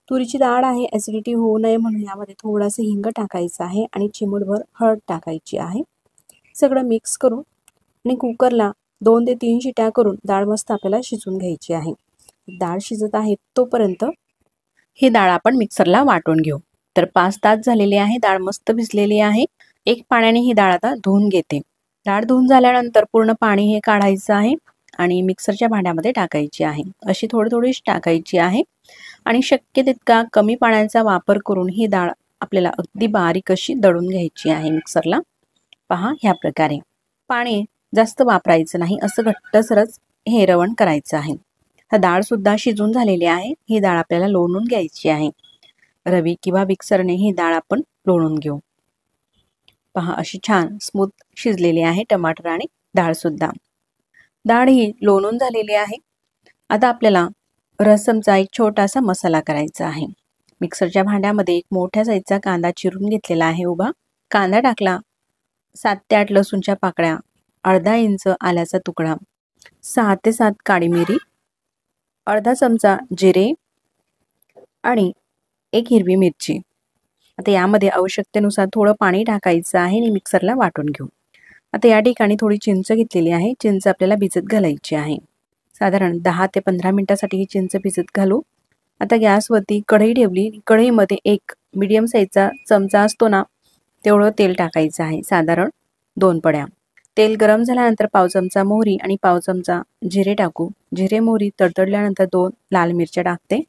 तुरीची डाळ आहे, ॲसिडिटी होऊ नये म्हणून यामध्ये थोडंसं हिंग टाकायचं आहे आणि चिमूटभर हळद टाकायची आहे। सगळं मिक्स करून आणि कुकरला 2 ते 3 शिट्या करून डाळ मस्त आपल्याला शिजवून घ्यायची आहे। डाळ शिजत आहे तोपर्यंत ही डाळ आपण मिक्सरला वाटून घेऊ। तर 5 तास झालेले आहे, डाळ मस्त भिजलेली आहे। 1 पाण्याने ही डाळ आता धुवून घेते। डाळ धुवून झाल्यानंतर पूर्ण पाणी हे काढायचं आहे आणि मिक्सरच्या भांड्यामध्ये टाकायची आहे। अशी थोडीच टाकायची आहे आणि शक्य तितका कमी पाण्याचा वापर करून ही डाळ आपल्याला अगदी बारीक अशी दळून घ्यायची आहे मिक्सरला। पहा ह्या प्रकारे पाणी जास्त वापरायचं नाही, असं घट्टसरच हे रवण करायचं आहे। हा डाळ सुद्धा शिजून झालेली आहे। ही डाळ आपल्याला लोणून घ्यायची आहे। रवी किंवा मिक्सरने ही डाळ आपण लोणून घेऊ। पहा अशी छान स्मूथ शिजलेली आहे टमाटर आणि डाळ सुद्धा। डाळ ही लोणून झालेली आहे। आता आपल्याला रसमचा एक छोटासा मसाला करायचा आहे। मिक्सरच्या भांड्यामध्ये 1 मोठ्या साईजचा कांदा चिरून घेतलेला आहे उभा। कांदा टाकला, 7 ते 8 लसूणच्या पाकळ्या, अर्धा इंच आल्याचा तुकडा, 6 ते 7 काळी मिरी, अर्धा चमचा जिरे आणि 1 हिरवी मिरची। आता यामध्ये आवश्यकतेनुसार थोडं पाणी टाकायचं आहे आणि मिक्सरला वाटून घेऊ। आता या ठिकाणी थोडी चिंच घेतलेली आहे। चिंच आपल्याला भिजत घालायची आहे। साधारण 10 ते 15 मिनिटासाठी ही चिंच भिजत घालू। आता गॅसवरती कढई ठेवली। कढईमध्ये 1 मीडियम साईजचा चमचा असतो ना, तेवढं तेल टाकायचं आहे, साधारण 2 पड्या। तेल गरम झाल्यानंतर पाव चमचा मोहरी आणि पाव चमचा जिरे टाकू। जिरे मोहरी तडतडल्यानंतर 2 लाल मिरच्या टाकते।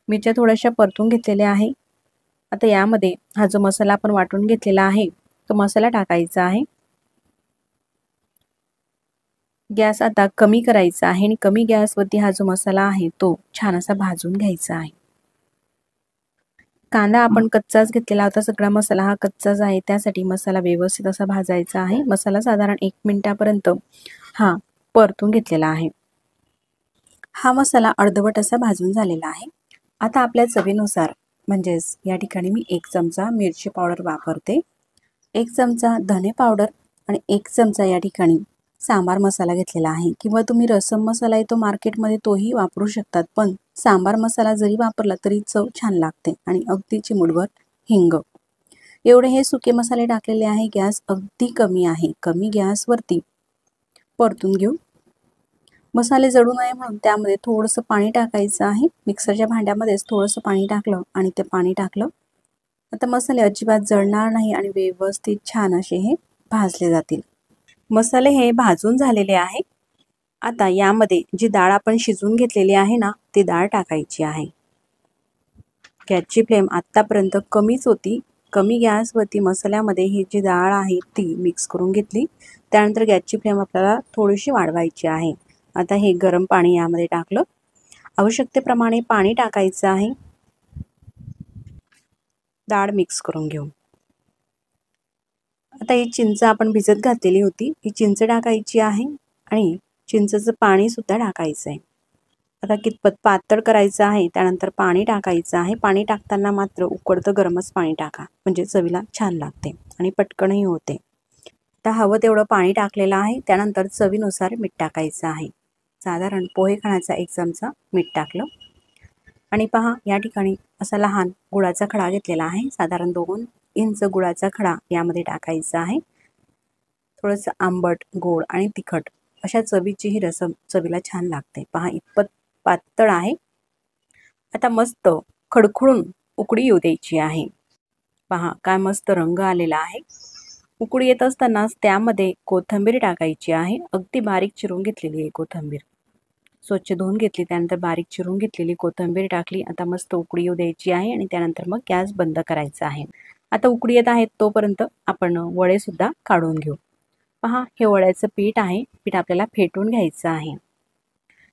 मिरच्या थोड्याशा परतून घेतलेल्या आहे। आता यामध्ये हा जो मसाला आपण वाटून घेतलेला आहे तो मसाला टाकायचा आहे। गॅस आता कमी करायचा आहे आणि कमी गॅसवरती हा जो मसाला आहे तो छान असा भाजून घ्यायचा आहे। कांदा आपण कच्चाच घेतलेला होता, सगळा मसाला हा कच्चाच आहे, त्यासाठी मसाला व्यवस्थित असा भाजायचा आहे। मसाला साधारण 1 मिनिटापर्यंत हा परतून घेतलेला आहे। हा मसाला अर्धवट असा भाजून झालेला आहे। आता आपल्या चवीनुसार म्हणजेच या ठिकाणी मी 1 चमचा मिरची पावडर वापरते, 1 चमचा धने पावडर आणि 1 चमचा या ठिकाणी सांबार मसाला घेतलेला आहे, किंवा तुम्ही रसम मसाला येतो मार्केटमध्ये तोही वापरू शकतात, पण सांबार मसाला जरी वापरला तरी चव छान लागते। आणि अगदी चिमूटभर हिंग, एवढे हे सुके मसाले टाकलेले आहे। गॅस अगदी कमी आहे, कमी गॅसवरती परतून घेऊ। मसाले जळू नये म्हणून त्यामध्ये थोडंसं पाणी टाकायचं आहे. मिक्सरच्या भांड्यामध्येच थोडंसं पाणी टाकलं आणि ते पाणी टाकलं. आता मसाले अजिबात जळणार नाही आणि व्यवस्थित छान असे हे भाजले जातील. मसाले हे भाजून झालेले आहे. आता यामध्ये जी डाळ आपण शिजवून घेतलेली आहे ना, ती डाळ टाकायची आहे. गॅसची फ्लेम आत्तापर्यंत कमीच होती. कमी गॅसवरती मसाल्यामध्ये ही जी डाळ आहे ती मिक्स करून घेतली. त्यानंतर गॅसची फ्लेम आपल्याला थोडीशी वाढवायची आहे. आता हे गरम पाणी यामध्ये टाकलं. आवश्यकतेप्रमाणे पाणी टाकायचं आहे. डाळ मिक्स करून घेऊ. आता ही चिंच आपण भिजत घातलेली होती, ही चिंच टाकायची आहे आणि चिंचेचं पाणी सुद्धा टाकायचं आहे. आता कितपत पातळ करायचं आहे, त्यानंतर पाणी टाकायचं आहे. पाणी टाकताना मात्र उकळतं गरमच पाणी टाका, म्हणजे चवीला छान लागते आणि पटकनही होते. आता हवं तेवढं पाणी टाकलेलं आहे. त्यानंतर चवीनुसार मीठ टाकायचं आहे. साधारण पोहे खाण्याचा 1 चमचा मीठ टाकलं आणि पहा या ठिकाणी असा लहान गुळाचा खडा घेतलेला आहे. साधारण 2 इंच गुळाचा खडा यामध्ये टाकायचा आहे. थोडंसं आंबट, गोड आणि तिखट अशा चवीची ही रसम चवीला छान लागते. पहा इतपत पातळ आहे. आता मस्त खडखडून उकळी येऊ द्यायची आहे. पहा काय मस्त रंग आलेला आहे. उकळी येत असतानाच त्यामध्ये कोथिंबीर टाकायची आहे. अगदी बारीक चिरून घेतलेली आहे कोथिंबीर. स्वच्छ धुवून घेतली, त्यानंतर बारीक चिरून घेतलेली कोथिंबीर टाकली. आता मस्त उकळी येऊ द्यायची आहे आणि त्यानंतर मग गॅस बंद करायचा आहे. आता उकळी येत आहेत तोपर्यंत आपण वडे सुद्धा काढून घेऊ. पहा हे वड्याचं पीठ आहे. पीठ आपल्याला फेटून घ्यायचं आहे.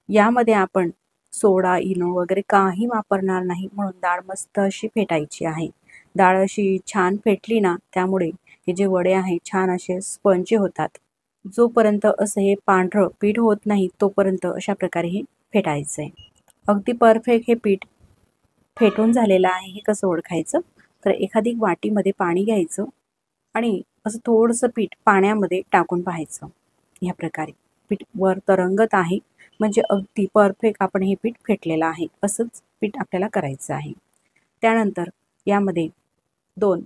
यामध्ये आपण सोडा, इनो वगैरे काही वापरणार नाही, म्हणून डाळ मस्त अशी फेटायची आहे. डाळ अशी छान फेटली ना, त्यामुळे हे जे वडे आहे छान असे स्पंजी होतात. जोपर्यंत असं हे पांढरं पीठ होत नाही तोपर्यंत अशा प्रकारे हे फेटायचं आहे. अगदी परफेक्ट हे पीठ फेटून झालेलं आहे. हे कसं ओळखायचं, तर एखादी वाटीमध्ये पाणी घ्यायचं आणि असं थोडंसं पीठ पाण्यामध्ये टाकून पाहायचं. ह्या प्रकारे पीठ वर तरंगत आहे, म्हणजे अगदी परफेक्ट आपण हे पीठ फेटलेलं आहे. असंच पीठ आपल्याला करायचं आहे. त्यानंतर यामध्ये 2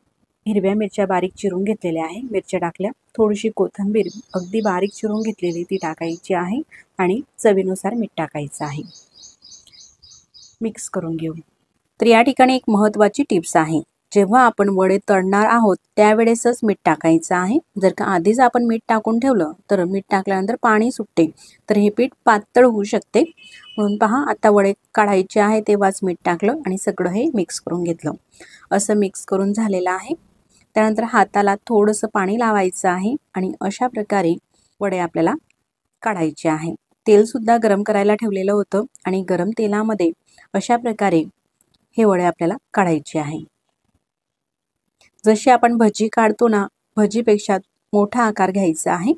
हिरव्या मिरच्या बारीक चिरून घेतलेल्या आहे, मिरच्या टाकल्या. थोडीशी कोथिंबीर अगदी बारीक चिरून घेतलेली ती टाकायची आहे आणि चवीनुसार मीठ टाकायचं आहे. मिक्स करून घेऊ. तर या ठिकाणी एक महत्त्वाची टिप्स आहे. जेव्हा आपण वडे तळणार आहोत त्यावेळेसच मीठ टाकायचं आहे. जर का आधीच आपण मीठ टाकून ठेवलं तर मीठ टाकल्यानंतर पाणी सुटते, तर हे पीठ पातळ होऊ शकते. म्हणून पहा आता वडे काढायचे आहे तेव्हाच मीठ टाकलं आणि सगळं हे मिक्स करून घेतलं. असं मिक्स करून झालेलं आहे. त्यानंतर हाताला थोडंसं पाणी लावायचं आहे आणि अशा प्रकारे वडे आपल्याला काढायचे आहे. तेलसुद्धा गरम करायला ठेवलेलं होतं आणि गरम तेलामध्ये अशा प्रकारे हे वडे आपल्याला काढायचे आहे. जशी आपण भजी काढतो ना, भजीपेक्षा मोठा आकार घ्यायचा आहे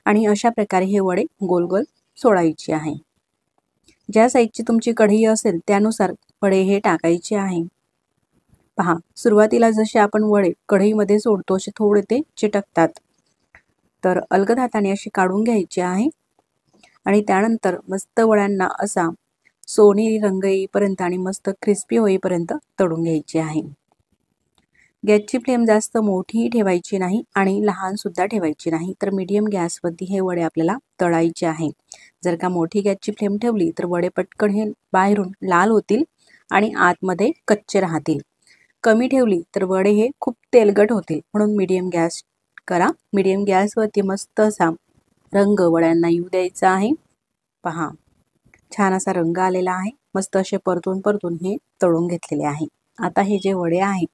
आणि अशा प्रकारे हे वडे गोल गोल सोडायचे आहे. ज्या साईजची तुमची कढई असेल त्यानुसार वडे हे टाकायचे आहे. पहा सुरुवातीला जसे आपण वडे कढईमध्ये सोडतो असे थोडे ते चिटकतात, तर अलगद हाताने असे काढून घ्यायचे आहे आणि त्यानंतर मस्त वड्यांना असा सोनेरी रंग येईपर्यंत आणि मस्त क्रिस्पी होईपर्यंत तळून घ्यायचे आहे. गॅसची फ्लेम जास्त मोठीही ठेवायची नाही आणि लहान सुद्धा ठेवायची नाही, तर मीडियम गॅसवरती हे वडे आपल्याला तळायचे आहे. जर का मोठी गॅसची फ्लेम ठेवली तर वडे पटकन हे बाहेरून लाल होतील आणि आतमध्ये कच्चे राहतील. कमी ठेवली तर वडे हे खूप तेलकट होतील, म्हणून मीडियम गॅस करा. मीडियम गॅसवरती मस्त असा रंग वड्यांना येऊ द्यायचा आहे. पहा छान असा रंग आलेला आहे. मस्त असे परतून परतून हे तळून घेतलेले आहे. आता हे जे वडे आहे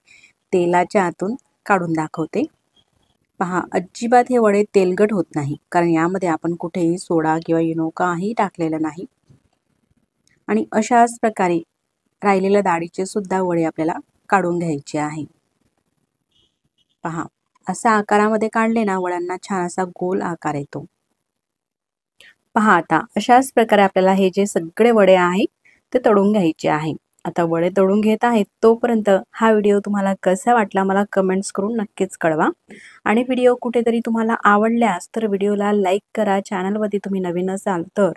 तेलाच्या आतून काढून दाखवते. पहा अजिबात हे वडे तेलकट होत नाही, कारण यामध्ये आपण कुठेही सोडा किंवा इनो काही टाकलेलं नाही. आणि अशाच प्रकारे राहिलेल्या डाळीचे सुद्धा वडे आपल्याला काढून घ्यायचे आहे. पहा असा आकारामध्ये काढले ना वड्यांना छान असा गोल आकार येतो. पहा आता अशाच प्रकारे आपल्याला हे जे सगळे वडे आहे ते तळून घ्यायचे आहे. आता वडे तळून घेत आहेत तोपर्यंत हा व्हिडिओ तुम्हाला कसा वाटला मला कमेंट्स करून नक्कीच कळवा. आणि व्हिडिओ कुठेतरी तुम्हाला आवडल्यास तर व्हिडिओला लाईक करा. चॅनलवरती तुम्ही नवीन असाल तर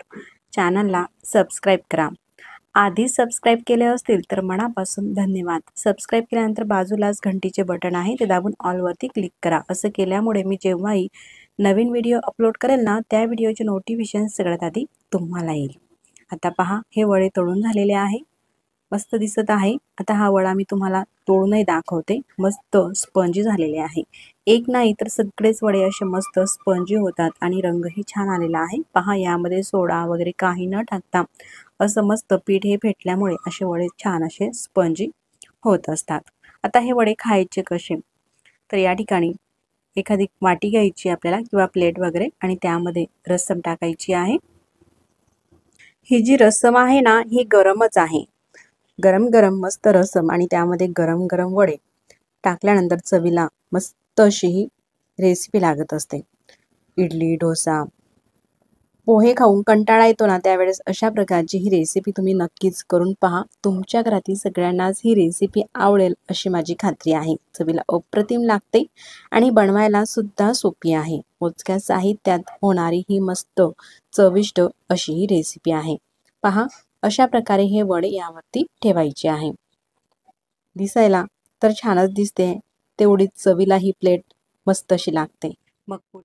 चॅनलला सबस्क्राईब करा. आधी सबस्क्राईब केले असतील तर मनापासून धन्यवाद. सबस्क्राईब केल्यानंतर बाजूलाच घंटीचे बटन आहे ते दाबून ऑलवरती क्लिक करा. असं केल्यामुळे मी जेव्हाही नवीन व्हिडिओ अपलोड करेल ना त्या व्हिडिओचे नोटिफिकेशन सगळ्यात आधी तुम्हाला येईल। आता पहा हे वडे तळून झालेले आहे, मस्त दिसत आहे। आता हा वडा मी तुम्हाला तोडूनही दाखवते, मस्त स्पंजी झालेले आहे। एक नाही तर सगळेच वडे असे मस्त स्पंजी होतात आणि रंगही छान आलेला आहे। पहा यामध्ये सोडा वगैरे काही न टाकता असं मस्त पीठ हे फेटल्यामुळे असे वडे छान असे स्पंजी होत असतात। आता हे वडे खायचे कसे, तर या ठिकाणी एखादी वाटी घ्यायची आपल्याला किंवा प्लेट वगैरे आणि त्यामध्ये रस्सम टाकायची आहे। ही जी रस्सम आहे ना ही गरमच आहे, गरम गरम मस्त रस्सम आणि त्यामध्ये गरम गरम वडे टाकल्यानंतर चवीला मस्त अशी ही रेसिपी लागत असते। इडली डोसा पोहे खाऊन कंटाळा येतो ना, त्यावेळेस अशा प्रकारची ही रेसिपी तुम्ही नक्कीच करून पहा। तुमच्या घरातील सगळ्यांनाच ही रेसिपी आवडेल अशी माझी खात्री आहे। चवीला अप्रतिम लागते आणि बनवायला सुद्धा सोपी आहे। मोजक्या साहित्यात होणारी ही मस्त चविष्ट अशी ही रेसिपी आहे। पहा अशा प्रकारे हे वडे यावरती ठेवायचे आहे। दिसायला तर छानच दिसते, तेवढीच चवीला ही प्लेट मस्त अशी लागते। मग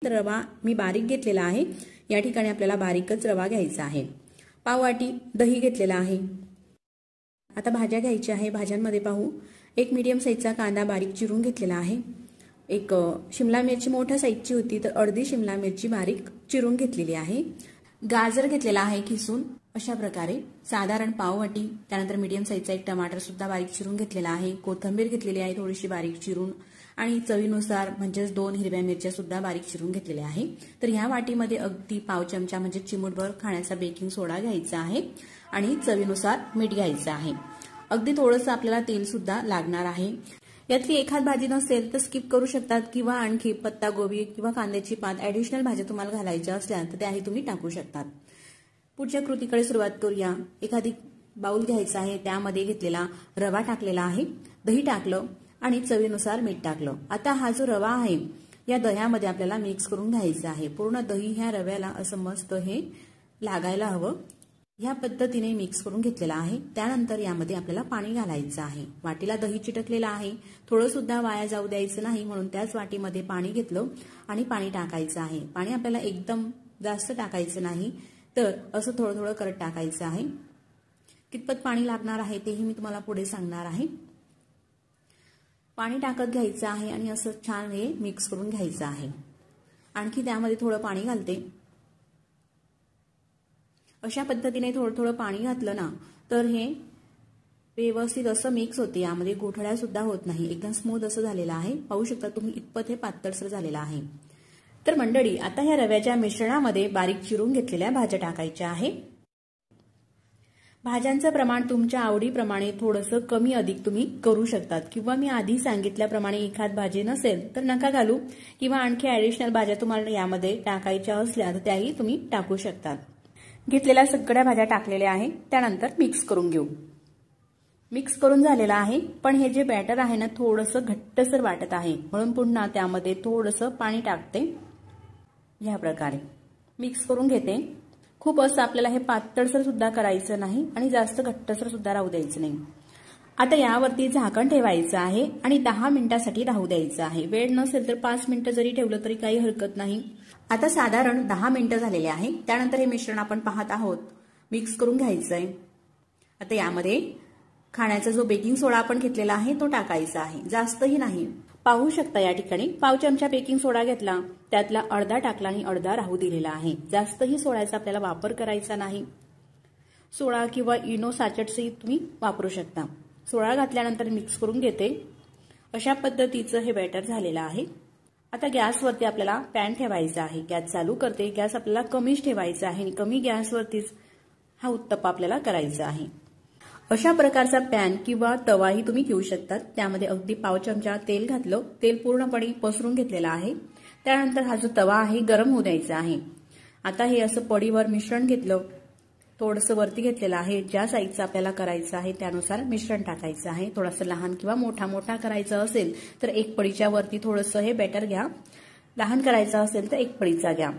रवा मी बारीक घेतलेला आहे, या ठिकाणी आपल्याला बारीकच रवा घ्यायचा आहे। पाव वाटी दही घेतलेला आहे। आता भाज्या घ्यायच्या आहे, भाज्यांमध्ये पाहू एक मीडियम साईजचा कांदा बारीक चिरून घेतलेला आहे, एक शिमला मिरची मोठ्या साईजची होती तर अर्धी शिमला मिरची बारीक चिरून घेतलेली आहे, गाजर घेतलेला आहे खिसून अशा प्रकारे साधारण पाव वाटी, त्यानंतर मीडियम साईजचा एक टमाटर सुद्धा बारीक चिरून घेतलेला आहे, कोथिंबीर घेतलेली आहे थोडीशी बारीक चिरून आणि चवीनुसार म्हणजेच 2 हिरव्या मिरच्या सुद्धा बारीक चिरून घेतलेल्या आहे। तर ह्या वाटीमध्ये अगदी पाव चमचा म्हणजे चिमूटभर खाण्याचा बेकिंग सोडा घ्यायचा आहे आणि चवीनुसार मीठ घ्यायचं आहे। अगदी थोडंसं आपल्याला तेल सुद्धा लागणार आहे। यातली एखाद भाजी नसेल तर स्किप करू शकतात किंवा आणखी पत्ता गोबी किंवा कांद्याची पात ॲडिशनल भाज्या तुम्हाला घालायच्या असल्या तर त्याही तुम्ही टाकू शकतात। पुढच्या कृतीकडे सुरुवात करूया। एखादी बाउल घ्यायचा आहे, त्यामध्ये घेतलेला रवा टाकलेला आहे, दही टाकलं आणि चवीनुसार मीठ टाकलं। आता हा जो रवा आहे या दह्यामध्ये आपल्याला मिक्स करून घ्यायचा आहे। पूर्ण दही ह्या रव्याला असं मस्त हे लागायला हवं, ह्या पद्धतीने मिक्स करून घेतलेला आहे। त्यानंतर यामध्ये आपल्याला पाणी घालायचं आहे। वाटीला दही चिटकलेलं आहे, थोडं सुद्धा वाया जाऊ द्यायचं नाही म्हणून त्याच वाटीमध्ये पाणी घेतलं आणि पाणी टाकायचं आहे। पाणी आपल्याला एकदम जास्त टाकायचं नाही, तर असं थोडं थोडं करत टाकायचं आहे। कितपत पाणी लागणार आहे तेही मी तुम्हाला पुढे सांगणार आहे। पाणी टाकत घ्यायचं आहे आणि असं छान हे मिक्स करून घ्यायचं आहे। आणखी त्यामध्ये थोडं पाणी घालते, अशा पद्धतीने थोडं थोडं पाणी घातलं ना तर हे व्यवस्थित असं मिक्स होते, यामध्ये गोठळ्या सुद्धा होत नाही, एकदम स्मूथ असं झालेलं आहे। पाहू शकता तुम्ही इतपत हे पातळसर झालेलं आहे। तर मंडळी आता ह्या रव्याच्या मिश्रणामध्ये बारीक चिरून घेतलेल्या भाज्या टाकायच्या आहे। भाज्यांचं प्रमाण तुमच्या आवडीप्रमाणे थोडंसं कमी अधिक तुम्ही करू शकतात किंवा मी आधी सांगितल्याप्रमाणे एखाद भाजी नसेल तर नका घालू किंवा आणखी ॲडिशनल भाज्या तुम्हाला यामध्ये टाकायच्या असल्या तर त्याही तुम्ही टाकू शकतात। घेतलेल्या सगळ्या भाज्या टाकलेल्या आहे, त्यानंतर मिक्स करून घेऊ। मिक्स करून झालेला आहे, पण हे जे बॅटर आहे ना थोडंसं घट्टसर वाटत आहे म्हणून पुन्हा त्यामध्ये थोडंसं पाणी टाकते। ह्या प्रकारे मिक्स करून घेते। खूप असं आपल्याला हे पातळसर सुद्धा करायचं नाही आणि जास्त घट्टसर सुद्धा राहू द्यायचं नाही। आता यावरती झाकण ठेवायचं आहे आणि 10 मिनिटांसाठी राहू द्यायचं आहे। वेळ नसेल तर 5 मिनिटं जरी ठेवलं तरी काही हरकत नाही। आता साधारण 10 मिनिटं झालेले आहे, त्यानंतर हे मिश्रण आपण पाहत आहोत मिक्स करून घ्यायचं आहे। आता यामध्ये खाण्याचा जो बेकिंग सोडा आपण घेतलेला आहे तो टाकायचा आहे, जास्तही नाही। पाहू शकता या ठिकाणी पाव चमचा बेकिंग सोडा घेतला, त्यातला अर्धा टाकला आणि अर्धा राहू दिलेला आहे। जास्तही सोड्याचा आपल्याला वापर करायचा नाही। सोडा किंवा इनो सॅचेट्सही तुम्ही वापरू शकता। सोडा घातल्यानंतर मिक्स करून घेते। अशा पद्धतीचं हे बॅटर झालेलं आहे। आता गॅसवरती आपल्याला पॅन ठेवायचा आहे। गॅस चालू करते, गॅस आपल्याला कमीच ठेवायचा आहे आणि कमी गॅसवरतीच हा उत्तप्पा आपल्याला करायचा आहे। अशा प्रकारचा पॅन किंवा तवाही तुम्ही घेऊ शकतात। त्यामध्ये अगदी पाव चमचा तेल घातलं, तेल पूर्णपणे पसरून घेतलेलं आहे। त्यानंतर हा जो तवा आहे गरम होऊ द्यायचा आहे। आता हे असं पडीवर मिश्रण घेतलं, थोडंसं वरती घेतलेलं आहे। ज्या साईजचं आपल्याला करायचं आहे त्यानुसार मिश्रण टाकायचं आहे। थोडंसं लहान किंवा मोठा करायचं असेल तर एक पडीच्या वरती थोडंसं हे बॅटर घ्या, लहान करायचं असेल तर एक पडीचा घ्या।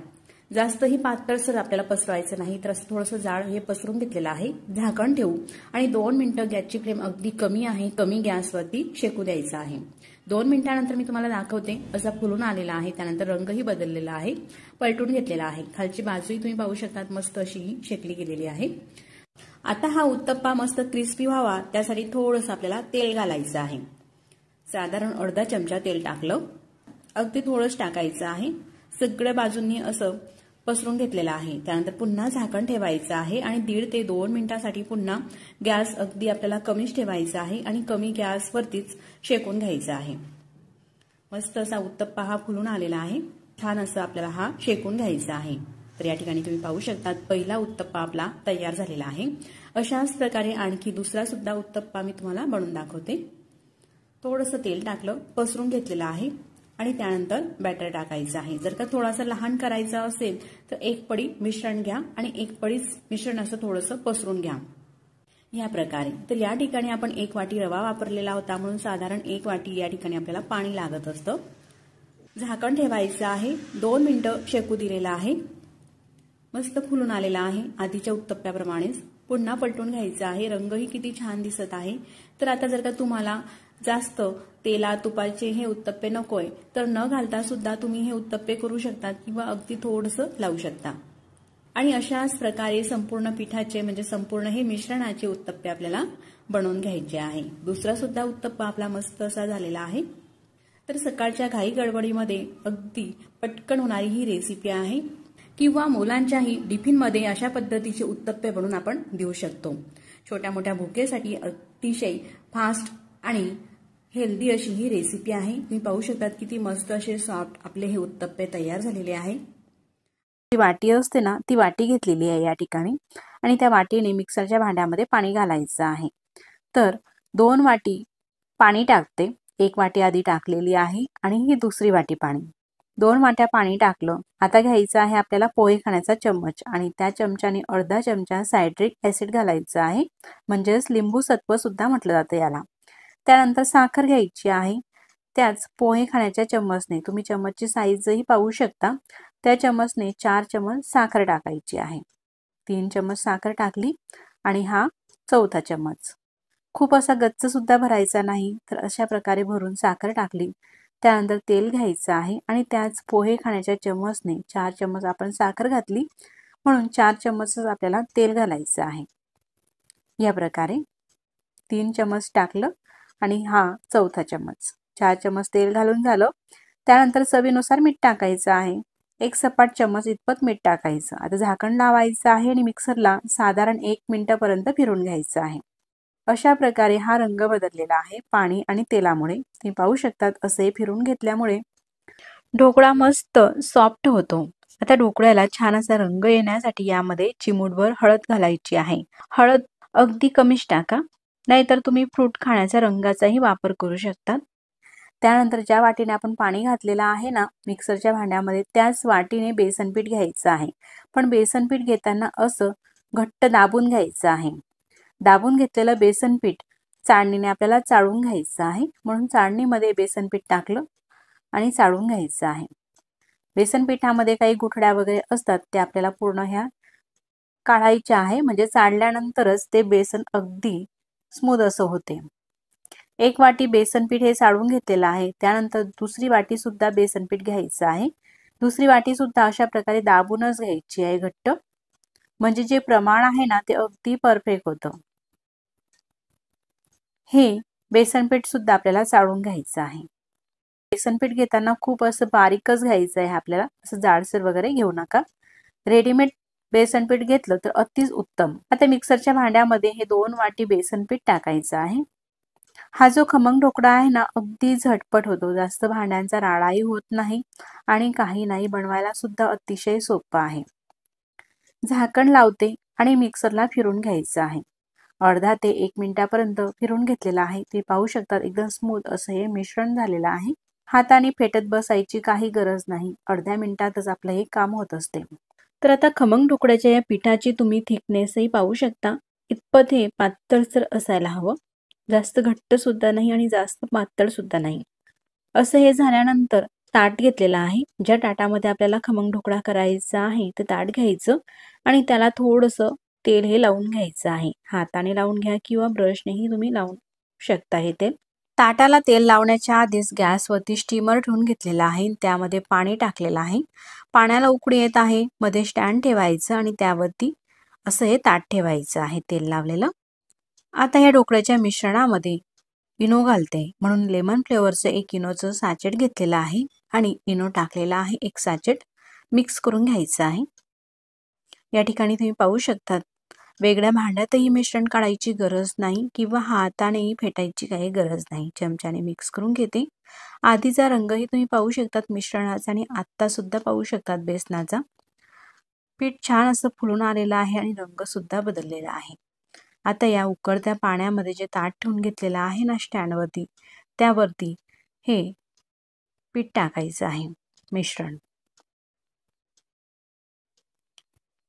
जास्तही पातळसर आपल्याला पसरवायचं नाही, तर असं थोडंसं जाड हे पसरून घेतलेलं आहे. झाकण ठेवू आणि 2 मिनिटं गॅसची फ्लेम अगदी कमी आहे, कमी गॅसवरती शेकू द्यायचं आहे. 2 मिनिटानंतर मी तुम्हाला दाखवते. असा फुलून आलेला आहे, त्यानंतर रंगही बदललेला आहे, पलटून घेतलेला आहे. खालची बाजूही तुम्ही पाहू शकतात मस्त अशी शेकली गेलेली आहे. आता हा उत्तप्पा मस्त क्रिस्पी व्हावा त्यासाठी थोडंसं आपल्याला तेल घालायचं आहे. साधारण अर्धा चमचा तेल टाकलं, अगदी थोडंच टाकायचं आहे. सगळ्या बाजूंनी असं पसरून घेतलेलं आहे. त्यानंतर पुन्हा झाकण ठेवायचं आहे आणि 1.5 ते 2 मिनिटांसाठी पुन्हा गॅस अगदी आपल्याला कमीच ठेवायचा आहे आणि कमी गॅसवरतीच शेकून घ्यायचा आहे. मस्त असा उत्तप्पा हा फुलून आलेला आहे. छान असं आपल्याला हा शेकून घ्यायचा आहे. तर या ठिकाणी तुम्ही पाहू शकता पहिला उत्तप्पा आपला तयार झालेला आहे. अशाच प्रकारे आणखी दुसरा सुद्धा उत्तप्पा मी तुम्हाला बनवून दाखवते. थोडंसं तेल टाकलं, पसरून घेतलेलं आहे आणि त्यानंतर बॅटर टाकायचं आहे. जर का थोडासा लहान करायचा असेल तर 1 पडी मिश्रण घ्या आणि 1 पडी मिश्रण असं थोडंसं पसरून घ्या या प्रकारे. तर या ठिकाणी आपण 1 वाटी रवा वापरलेला होता म्हणून साधारण 1 वाटी या ठिकाणी आपल्याला पाणी लागत असतं. झाकण ठेवायचं आहे. 2 मिनिटं शेकू दिलेला आहे. मस्त फुलून आलेला आहे आधीच्या उत्तप्प्याप्रमाणेच. पुन्हा पलटून घ्यायचं आहे. रंगही किती छान दिसत आहे. तर आता जर का तुम्हाला जास्त तेला तुपाचे हे उत्तप्पे नकोय तर न घालता सुद्धा तुम्ही हे उत्तप्पे करू शकता किंवा अगदी थोडंसं लावू शकता. आणि अशाच प्रकारे संपूर्ण पिठाचे म्हणजे संपूर्ण हे मिश्रणाचे उत्तप्पे आपल्याला बनवून घ्यायचे आहे. दुसरा सुद्धा उत्तप्पा आपला मस्त असा झालेला आहे. तर सकाळच्या घाई गडबडीमध्ये अगदी पटकन होणारी ही रेसिपी आहे किंवा मुलांच्याही टिफिनमध्ये अशा पद्धतीचे उत्तप्पे बनवून आपण देऊ शकतो. छोट्या मोठ्या भुकेसाठी अतिशय फास्ट आणि हेल्दी अशी ही रेसिपी आहे. तुम्ही पाहू शकतात किती मस्त असे सॉफ्ट आपले हे उत्तप्पे तयार झालेले आहे. ती वाटी असते ना ती वाटी घेतलेली आहे या ठिकाणी आणि त्या वाटीने मिक्सरच्या भांड्यामध्ये पाणी घालायचं आहे. तर 2 वाटी पाणी टाकते. 1 वाटी आधी टाकलेली आहे आणि ही दुसरी वाटी पाणी. 2 वाट्या पाणी टाकलं. आता घ्यायचं आहे आपल्याला पोहे खाण्याचा चम्मच आणि त्या चमच्याने अर्धा चमचा सायट्रिक ऍसिड घालायचं आहे, म्हणजेच लिंबू सत्व सुद्धा म्हटलं जातं याला. त्यानंतर साखर घ्यायची आहे. त्याच पोहे खाण्याच्या चम्मचने, तुम्ही चम्मचची साईजही पाहू शकता, त्या चम्मचने 4 चम्मच साखर टाकायची आहे. 3 चम्मच साखर टाकली आणि हा 4था चम्मच. खूप असा गच्च सुद्धा भरायचा नाही, तर अशा प्रकारे भरून साखर टाकली. त्यानंतर तेल घ्यायचं आहे आणि त्याच पोहे खाण्याच्या चम्मचने 4 चम्मच आपण साखर घातली म्हणून 4 चम्मचच आपल्याला तेल घालायचं आहे. या प्रकारे 3 चम्मच टाकलं आणि हा 4था चम्मच. 4 चम्मच तेल घालून झालं. त्यानंतर चवीनुसार मीठ टाकायचं आहे. 1 सपाट चम्मच इतपत मीठ टाकायचं. आता झाकण लावायचं आहे आणि मिक्सरला साधारण 1 मिनिटापर्यंत फिरवून घ्यायचं आहे. अशा प्रकारे हा रंग बदललेला आहे पाणी आणि तेलामुळे. तुम्ही पाहू शकतात असे फिरवून घेतल्यामुळे ढोकळा मस्त सॉफ्ट होतो. आता ढोकळ्याला छान असा रंग येण्यासाठी यामध्ये चिमूटभर हळद घालायची आहे. हळद अगदी कमीच टाका, नाहीतर तुम्ही फ्रूट खाण्याच्या रंगाचाही वापर करू शकता. त्यानंतर ज्या वाटीने आपण पाणी घातलेलं आहे ना मिक्सरच्या भांड्यामध्ये, त्याच वाटीने बेसन पीठ घ्यायचं आहे. पण बेसन पीठ घेताना असं घट्ट दाबून घ्यायचं आहे. दाबून घेतलेलं बेसन पीठ चाळणीने आपल्याला चाळून घ्यायचं आहे, म्हणून चाळणीमध्ये बेसन पीठ टाकलं आणि चाळून घ्यायचं आहे. बेसन पिठामध्ये काही गुठळ्या वगैरे असतात ते आपल्याला पूर्ण ह्या काढायच्या आहे, म्हणजे चाळल्यानंतरच ते बेसन अगदी स्मूथ असं होते. 1 वाटी बेसन पीठ हे चाळून घेतलेलं आहे. त्यानंतर दुसरी वाटी सुद्धा बेसन पीठ घ्यायचं आहे. दुसरी वाटी सुद्धा अशा प्रकारे दाबूनच घ्यायची आहे घट्ट, म्हणजे जे प्रमाण आहे ना ते अगदी परफेक्ट होतं. हे बेसन पीठ सुद्धा आपल्याला चाळून घ्यायचं आहे. बेसन पीठ घेताना खूप असं बारीकच घ्यायचं आहे आपल्याला, असं जाडसर वगैरे घेऊ नका. रेडीमेड बेसन पीठ घेतलं तर अतिच उत्तम. आता मिक्सरच्या भांड्यामध्ये हे 2 वाटी बेसन पीठ टाकायचं आहे. हा जो खमंग ढोकळा आहे ना अगदी झटपट होतो, जास्त भांड्यांचा राडाही होत नाही आणि काही नाही, बनवायला सुद्धा अतिशय सोपं आहे. झाकण लावते आणि मिक्सरला फिरून घ्यायचं आहे. अर्धा ते 1 मिनिटापर्यंत फिरून घेतलेला आहे. ते पाहू शकतात एकदम स्मूथ असं हे मिश्रण झालेलं आहे. हाताने फेटत बसायची काही गरज नाही, अर्ध्या मिनिटातच आपलं हे काम होत असते. तर आता खमंग ढोकळ्याच्या या पिठाची तुम्ही थिकनेसही पाहू शकता. इतपत हे पातळसर असायला हवं, जास्त घट्ट सुद्धा नाही आणि जास्त पातळ सुद्धा नाही. असं हे झाल्यानंतर ताट घेतलेलं आहे. ज्या ताटामध्ये आपल्याला खमंग ढोकळा करायचा आहे ते ताट घ्यायचं आणि त्याला थोडंसं तेल हे लावून घ्यायचं आहे. हाताने लावून घ्या किंवा ब्रशनेही तुम्ही लावून शकता हे तेल. ताटाला तेल लावण्याच्या आधीच गॅसवरती स्टीमर ठेवून घेतलेला आहे. त्यामध्ये पाणी टाकलेलं आहे. पाण्याला उकळी येत आहे. मध्ये स्टँड ठेवायचं आणि त्यावरती असं हे ताट ठेवायचं आहे तेल लावलेलं. आता या ढोकळ्याच्या मिश्रणामध्ये इनो घालते, म्हणून लेमन फ्लेवरचं एक इनोचं सॅचेट घेतलेलं आहे आणि इनो टाकलेला आहे एक सॅचेट. मिक्स करून घ्यायचं आहे. या ठिकाणी तुम्ही पाहू शकतात वेगळ्या भांड्यातही मिश्रण काढायची गरज नाही किंवा हातानेही फेटायची काही गरज नाही. चमच्याने मिक्स करून घेते. आधीचा रंगही तुम्ही पाहू शकतात मिश्रणाचा आणि आत्ता सुद्धा पाहू शकतात बेसनाचा. पीठ छान असं फुलून आलेलं आहे आणि रंग सुद्धा बदललेला आहे. आता या उकळत्या पाण्यामध्ये जे ताट ठेवून घेतलेलं आहे ना स्टँडवरती, त्यावरती हे पीठ टाकायचं आहे मिश्रण.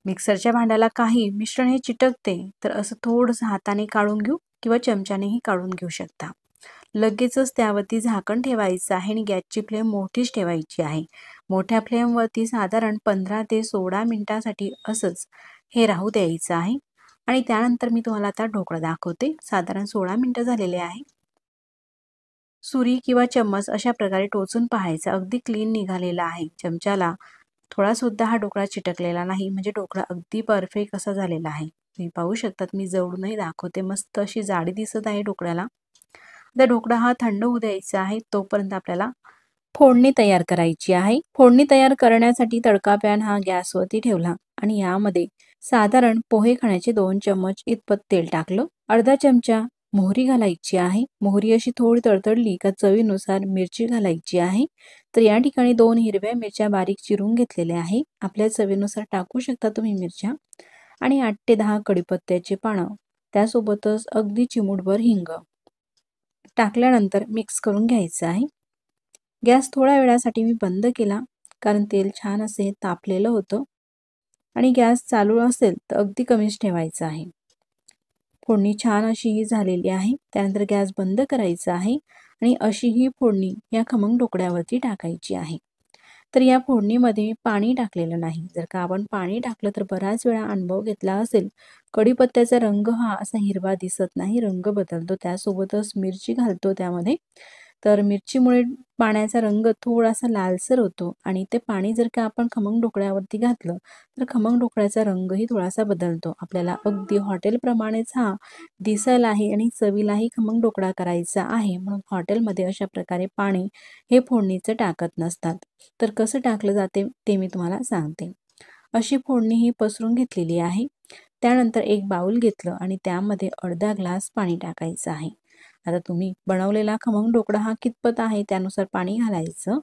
मिक्सरच्या भांड्याला काही मिश्रण हे चिटकते तर असं थोडंसं हाताने काढून घेऊ किंवा चमच्यानेही काढून घेऊ शकता. लगेचच त्यावरती झाकण ठेवायचं आहे आणि गॅसची फ्लेम मोठीच ठेवायची आहे. मोठ्या फ्लेमवरती साधारण 15 ते 16 मिनिटांसाठी असंच हे राहू द्यायचं आहे आणि त्यानंतर मी तुम्हाला आता ढोकळा दाखवते. साधारण 16 मिनिटं झालेले आहे. सुरी किंवा चम्मच अशा प्रकारे टोचून पाहायचं. अगदी क्लीन निघालेला आहे. चमच्याला थोडा सुद्धा हा ढोकळा चिटकलेला नाही, म्हणजे ढोकळा अगदी परफेक्ट असा झालेला आहे. तुम्ही पाहू शकतात, मी जवळूनही दाखवते. मस्त अशी जाडी दिसत आहे ढोकळ्याला. आता ढोकळा हा थंड होऊ द्यायचा आहे. तोपर्यंत आपल्याला फोडणी तयार करायची आहे. फोडणी तयार करण्यासाठी तडका पॅन हा गॅसवरती ठेवला आणि यामध्ये साधारण पोहे खाण्याचे 2 चम्मच इतपत तेल टाकलं. अर्धा चमचा मोहरी घालायची आहे. मोहरी अशी थोडी तडतडली का चवीनुसार मिरची घालायची आहे. तर या ठिकाणी 2 हिरव्या मिरच्या बारीक चिरून घेतलेल्या आहे. आपल्या चवीनुसार टाकू शकता तुम्ही मिरच्या. आणि 8 ते 10 कढीपत्त्याची पानं, त्यासोबतच अगदी चिमूटभर हिंग टाकल्यानंतर मिक्स करून घ्यायचं आहे. गॅस थोड्या वेळासाठी मी बंद केला, कारण तेल छान असे तापलेलं होतं आणि गॅस चालू असेल तर अगदी कमीच ठेवायचा आहे. फोडणी छान अशी ही झालेली आहे. त्यानंतर गॅस बंद करायचा आहे आणि अशी ही फोडणी या खमंग ढोकळ्यावरती टाकायची आहे. तर या फोडणीमध्ये पाणी टाकलेलं नाही. जर का आपण पाणी टाकलं तर बराच वेळा अनुभव घेतला असेल, कढीपत्त्याचा रंग हा असा हिरवा दिसत नाही, रंग बदलतो. त्यासोबतच मिरची घालतो त्यामध्ये, तर मिरचीमुळे पाण्याचा रंग थोडासा लालसर होतो आणि ते पाणी जर का आपण खमंग ढोकळ्यावरती घातलं तर खमंग ढोकळ्याचा रंगही थोडासा बदलतो. आपल्याला अगदी हॉटेलप्रमाणेच हा दिसायलाही आणि चवीलाही खमंग ढोकळा करायचा आहे, म्हणून हॉटेलमध्ये अशा प्रकारे पाणी हे फोडणीचं टाकत नसतात. तर कसं टाकलं जाते ते मी तुम्हाला सांगते. अशी फोडणी ही पसरून घेतलेली आहे. त्यानंतर एक बाउल घेतलं आणि त्यामध्ये अर्धा ग्लास पाणी टाकायचं आहे. आता तुम्ही बनवलेला खमंग ढोकळा हा कितपत आहे त्यानुसार पाणी घालायचं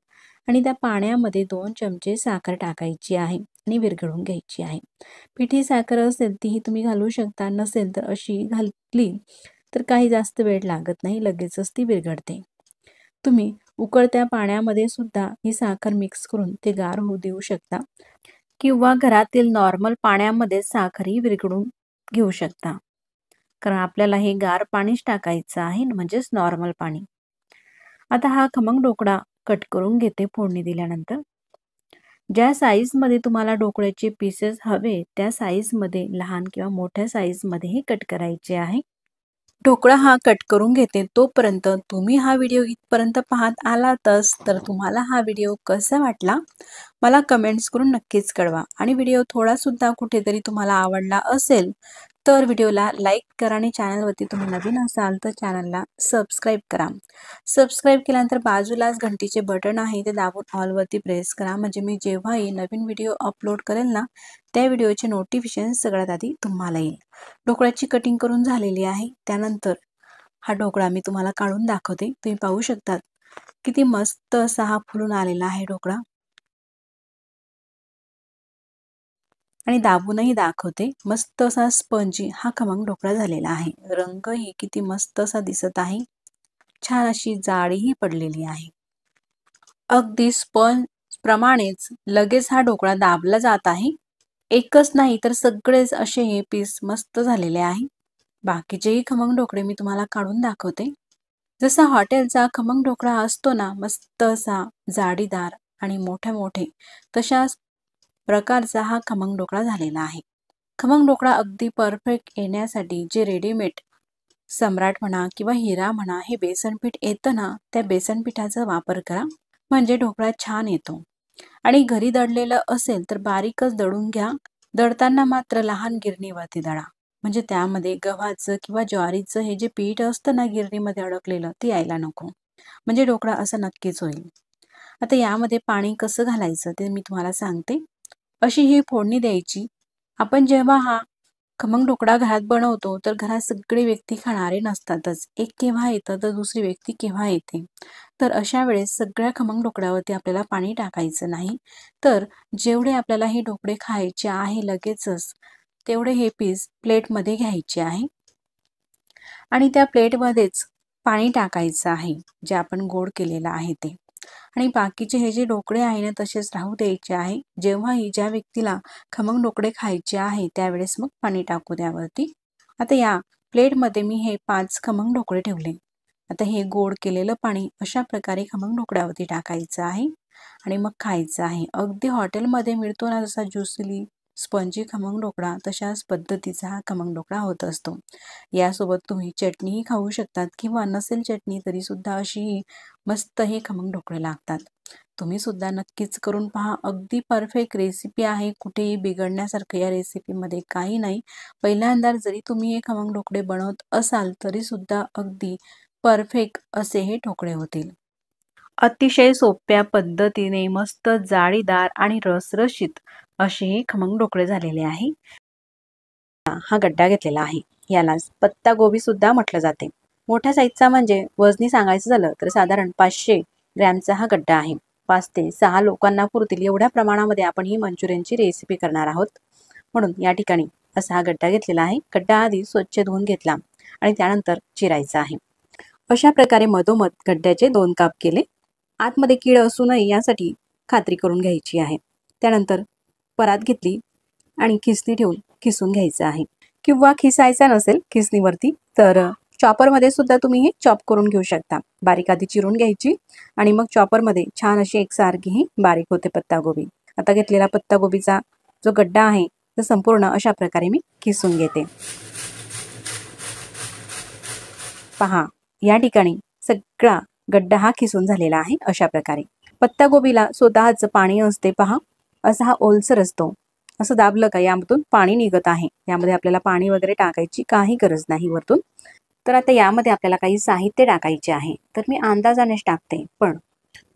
आणि त्या पाण्यामध्ये 2 चमचे साखर टाकायची आहे आणि विरघळून घ्यायची आहे. पिठी साखर असेल तीही तुम्ही घालू शकता, नसेल तर अशी घातली तर काही जास्त वेळ लागत नाही, लगेचच ती विरघळते. तुम्ही उकळत्या पाण्यामध्ये सुद्धा ही साखर मिक्स करून ते गार होऊ देऊ शकता किंवा घरातील नॉर्मल पाण्यामध्ये साखरही विरघळून घेऊ शकता, कारण आपल्याला हे गार पाणीच टाकायचं आहे, म्हणजेच नॉर्मल पाणी. आता हा खमंग ढोकळा कट करून घेते फोडणी दिल्यानंतर. ज्या साईजमध्ये तुम्हाला ढोकळ्याचे पीसेस हवे त्या साईजमध्ये, लहान किंवा मोठ्या साईजमध्येही कट करायचे आहे. ढोकळा हा कट करून घेते. तोपर्यंत तुम्ही हा व्हिडिओ इथपर्यंत पाहत आलातच तर तुम्हाला हा व्हिडिओ कसा वाटला मला कमेंट्स करून नक्कीच कळवा. आणि व्हिडिओ थोडासुद्धा कुठेतरी तुम्हाला आवडला असेल तर व्हिडिओला लाईक करा आणि चॅनलवरती तुम्ही नवीन असाल तर चॅनलला सबस्क्राईब करा. सबस्क्राईब केल्यानंतर बाजूलाच घंटीचे बटन आहे ते दाबून ऑलवरती प्रेस करा, म्हणजे मी जेव्हाही नवीन व्हिडिओ अपलोड करेल ना त्या व्हिडिओचे नोटिफिकेशन सगळ्यात आधी तुम्हाला येईल. ढोकळ्याची कटिंग करून झालेली आहे. त्यानंतर हा ढोकळा मी तुम्हाला काढून दाखवते. तुम्ही पाहू शकतात किती मस्त असा हा फुलून आलेला आहे ढोकळा. आणि दाबूनही दाखवते. मस्त असा स्पंजी हा खमंग ढोकळा झालेला आहे. रंगही किती मस्त असा दिसत आहे. छान अशी जाळीही पडलेली आहे. अगदी स्पंज प्रमाणेच लगेच हा ढोकळा दाबला जात आहे. एकच नाही तर सगळेच असे हे पीस मस्त झालेले आहे. बाकीचेही खमंग ढोकळे मी तुम्हाला काढून दाखवते. जसा हॉटेलचा खमंग ढोकळा असतो ना, मस्त असा जाडीदार आणि मोठे मोठे, तशाच प्रकारचा हा खमंग ढोकळा झालेला आहे. खमंग ढोकळा अगदी परफेक्ट येण्यासाठी जे रेडीमेड सम्राट म्हणा किंवा हिरा म्हणा हे बेसनपीठ येतं ना, त्या बेसनपीठाचा वापर करा, म्हणजे ढोकळा छान येतो. आणि घरी दळलेलं असेल तर बारीकच दळून घ्या. दळताना मात्र लहान गिरणीवरती दळा, म्हणजे त्यामध्ये गव्हाचं किंवा ज्वारीचं हे जे पीठ असतं ना गिरणीमध्ये अडकलेलं, ते यायला नको, म्हणजे ढोकळा असा नक्कीच होईल. आता यामध्ये पाणी कसं घालायचं ते मी तुम्हाला सांगते. अशी ही फोडणी द्यायची. आपण जेव्हा हा खमंग ढोकळा घरात बनवतो तर घरात सगळे व्यक्ती खाणारे नसतातच. एक केव्हा येतं तर दुसरी व्यक्ती केव्हा येते. तर अशा वेळेस सगळ्या खमंग ढोकळ्यावरती आपल्याला पाणी टाकायचं नाही. तर जेवढे आपल्याला हे ढोकळे खायचे आहे लगेचच, तेवढे हे पीस प्लेटमध्ये घ्यायचे आहे आणि त्या प्लेटमध्येच पाणी टाकायचं आहे, जे आपण गोड केलेलं आहे ते. आणि बाकीचे हे जे ढोकळे आहे ना तसेच राहू द्यायचे आहे. जेव्हाही ज्या व्यक्तीला खमंग ढोकळे खायचे आहे त्यावेळेस मग पाणी टाकू द्यावरती. आता या प्लेटमध्ये मी हे 5 खमंग ढोकळे ठेवले. आता हे गोड केलेलं पाणी अशा प्रकारे खमंग ढोकळ्यावरती टाकायचं आहे आणि मग खायचं आहे. अगदी हॉटेलमध्ये मिळतो ना जसा ज्युसिली स्पंजी खमंग ढोकळा, तशाच पद्धतीचा हा खमंग ढोकळा होत असतो. यासोबत तुम्ही चटणीही खाऊ शकतात किंवा नसेल चटणी तरी सुद्धा अशी मस्त हे खमंग ढोकळे लागतात. तुम्ही सुद्धा नक्कीच करून पहा. अगदी परफेक्ट रेसिपी आहे. कुठेही बिघडण्यासारखं या रेसिपीमध्ये काही नाही. पहिल्यांदा जरी तुम्ही हे खमंग ढोकळे बनवत असाल तरी सुद्धा अगदी परफेक्ट असे हे ढोकळे होतील. अतिशय सोप्या पद्धतीने मस्त जाळीदार आणि रसरशीत असे हे खमंग ढोकळे झालेले आहे. हा गड्डा घेतलेला आहे. यालाच पत्ता गोबी सुद्धा म्हटलं जाते. मोठ्या साईजचा म्हणजे वजनी सांगायचं झालं तर साधारण 500 ग्रॅमचा हा गड्डा आहे. 5 ते 6 लोकांना पुरतील एवढ्या प्रमाणामध्ये आपण ही मंचुरियनची रेसिपी करणार आहोत. म्हणून या ठिकाणी असा हा गड्डा घेतलेला आहे. गड्डा आधी स्वच्छ धुवून घेतला आणि त्यानंतर चिरायचा आहे. अशा प्रकारे मधोमध गड्ड्याचे 2 काप केले. आतमध्ये कीड असू नये यासाठी खात्री करून घ्यायची आहे. त्यानंतर परात घेतली आणि खिसणी ठेवून खिसून घ्यायचं आहे. किंवा खिसायचा नसेल खिसणीवरती तर चॉपरमध्ये सुद्धा तुम्ही हे चॉप करून घेऊ शकता. बारीक आधी चिरून घ्यायची आणि मग चॉपरमध्ये छान अशी एकसारखी ही बारीक होते पत्तागोबी. आता घेतलेला पत्तागोबीचा जो गड्डा आहे तो संपूर्ण अशा प्रकारे मी खिसून घेते. पहा, या ठिकाणी सगळा गड्डा हा खिसून झालेला आहे. अशा प्रकारे पत्तागोबीला स्वतःच पाणी असते. पहा, असा हा ओलसर असतो. असं दाबलं का यामधून पाणी निघत आहे. यामध्ये आपल्याला पाणी वगैरे टाकायची काही गरज नाही वरतून. तर आता यामध्ये आपल्याला काही साहित्य टाकायचे आहे. तर मी अंदाजानेच टाकते, पण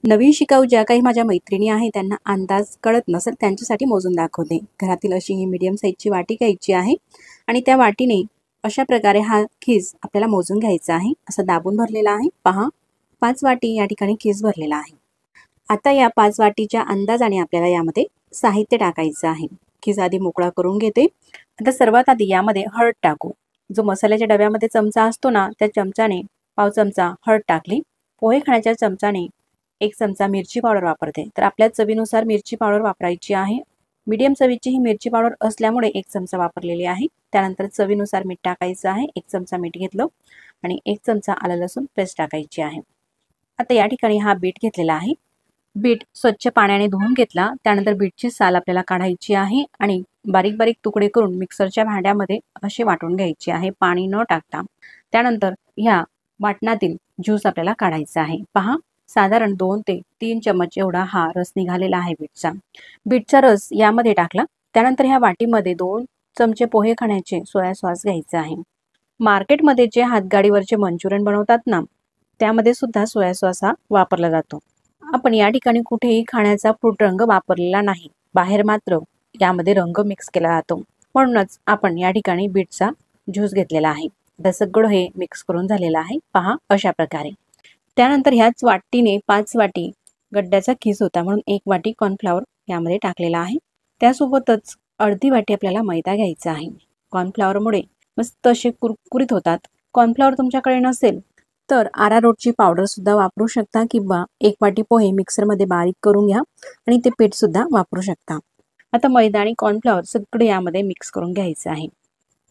नवीन शिकाऊ ज्या काही माझ्या मैत्रिणी आहेत त्यांना अंदाज कळत नसेल त्यांच्यासाठी मोजून दाखवते. घरातील अशी ही मीडियम साईजची वाटी घ्यायची आहे आणि त्या वाटीने अशा प्रकारे हा खीस आपल्याला मोजून घ्यायचा आहे. असं दाबून भरलेला आहे. पहा, 5 वाटी या ठिकाणी खीस भरलेला आहे. आता या 5 वाटीच्या अंदाजाने आपल्याला यामध्ये साहित्य टाकायचं आहे. खीस आधी मोकळा करून घेते. आता सर्वात आधी यामध्ये हळद टाकू. जो मसाल्याच्या डब्यामध्ये चमचा असतो ना, त्या चमचाने पाव चमचा हळद टाकली. पोहे खाण्याच्या चमचाने 1 चमचा मिरची पावडर वापरते. तर आपल्या चवीनुसार मिरची पावडर वापरायची आहे. मीडियम चवीची ही मिरची पावडर असल्यामुळे 1 चमचा वापरलेली आहे. त्यानंतर चवीनुसार मीठ टाकायचं आहे. 1 चमचा मीठ घेतलं आणि 1 चमचा आलं लसूण पेस्ट टाकायची आहे. आता या ठिकाणी हा बीट घेतलेला आहे. बीट स्वच्छ पाण्याने धुवून घेतला. त्यानंतर बीटची साल आपल्याला काढायची आहे आणि बारीक बारीक तुकडे करून मिक्सरच्या भांड्यामध्ये असे वाटून घ्यायचे आहे, पाणी न टाकता. त्यानंतर ह्या वाटणातील ज्यूस आपल्याला काढायचा आहे. पहा, साधारण 2 ते 3 चमच एवढा हा रस निघालेला आहे बीटचा. बीटचा रस यामध्ये टाकला. त्यानंतर ह्या वाटीमध्ये 2 चमचे पोहे खाण्याचे सोया सॉस घ्यायचा आहे. मार्केटमध्ये जे हातगाडीवरचे मंचुरियन बनवतात ना, त्यामध्ये सुद्धा सोया सॉस हा वापरला जातो. आपण या ठिकाणी कुठेही खाण्याचा फ्रूट रंग वापरलेला नाही. बाहेर मात्र यामध्ये रंग मिक्स केला जातो. म्हणूनच आपण या ठिकाणी बीटचा ज्यूस घेतलेला आहे. आता सगळं हे मिक्स करून झालेलं आहे. पहा, अशा प्रकारे. त्यानंतर ह्याच वाटीने 5 वाटी गड्ड्याचा खीस होता म्हणून 1 वाटी कॉर्नफ्लॉवर यामध्ये टाकलेला आहे. त्यासोबतच अर्धी वाटी आपल्याला मैदा घ्यायचा आहे. कॉर्नफ्लॉवरमुळे मस्त असे कुरकुरीत होतात. कॉर्नफ्लॉवर तुमच्याकडे नसेल तर अरारोटची पावडर सुद्धा वापरू शकता किंवा 1 वाटी पोहे मिक्सरमध्ये बारीक करून घ्या आणि ते पीठ सुद्धा वापरू शकता. आता मैदा आणि कॉर्नफ्लॉवर सगळे यामध्ये मिक्स करून घ्यायचं आहे.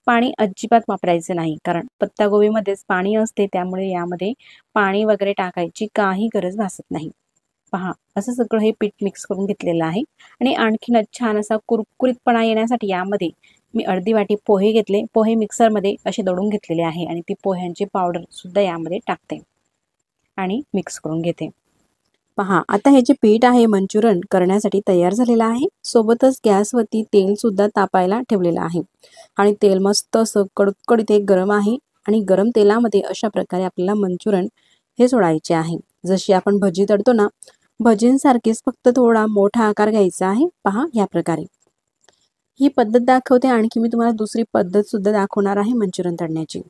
पाणी अजिबात वापरायचं नाही, कारण पत्तागोबीमध्येच पाणी असते, त्यामुळे यामध्ये पाणी वगैरे टाकायची काही गरज भासत नाही. पहा, असं सगळं हे पीठ मिक्स करून घेतलेलं आहे आणि आणखीनच छान असा कुरकुरीतपणा येण्यासाठी यामध्ये मी अर्धी वाटी पोहे घेतले. पोहे मिक्सरमध्ये असे दळून घेतलेले आहे आणि ती पोह्यांची पावडर सुद्धा यामध्ये टाकते आणि मिक्स करून घेते. पहा, आता हे जे पीठ आहे मंचुरियन करण्यासाठी तयार झालेलं आहे. सोबतच गॅसवरती तेल सुद्धा तापायला ठेवलेलं आहे आणि तेल मस्त असं कडकडीत गरम आहे आणि गरम तेलामध्ये अशा प्रकारे आपल्याला मंचुरियन हे सोडायचे आहे. जशी आपण भजी तळतो ना, भजींसारखीच, फक्त थोडा मोठा आकार घ्यायचा आहे. पहा, या प्रकारे ही पद्धत दाखवते. आणखी मी तुम्हाला दुसरी पद्धत सुद्धा दाखवणार आहे मंचुरियन तळण्याची.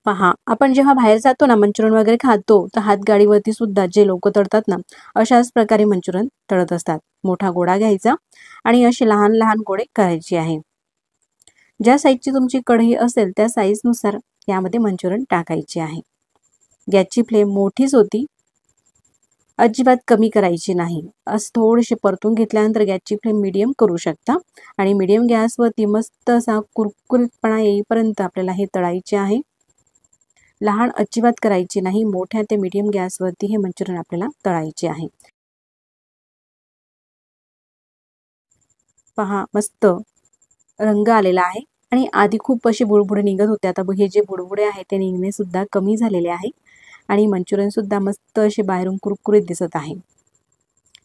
पहा, आपण जेव्हा बाहेर जातो ना, मंचुरियन वगैरे खातो, तर हातगाडीवरती सुद्धा जे लोक तळतात ना, अशाच प्रकारे मंचुरियन तळत असतात. मोठा गोळा घ्यायचा आणि असे लहान लहान गोळे करायचे आहे. ज्या साईजची तुमची कढई असेल त्या साईजनुसार यामध्ये मंचुरियन टाकायचे आहे. गॅसची फ्लेम मोठीच होती, अजिबात कमी करायची नाही. असं थोडेसे परतून घेतल्यानंतर गॅसची फ्लेम मीडियम करू शकता आणि मीडियम गॅसवरती मस्त असा कुरकुरीतपणा येईपर्यंत आपल्याला हे तळायचे आहे. लहान अजिबात करायची नाही, मोठ्या ते मीडियम गॅसवरती हे मंचुरियन आपल्याला तळायचे आहे. पहा, मस्त रंग आलेला आहे आणि आधी खूप असे बुडबुडे निघत होते. आता हे जे बुडबुडे आहेत ते निघणे सुद्धा कमी झालेले आहे आणि मंचुरियन सुद्धा मस्त असे बाहेरून कुरकुरीत दिसत आहे.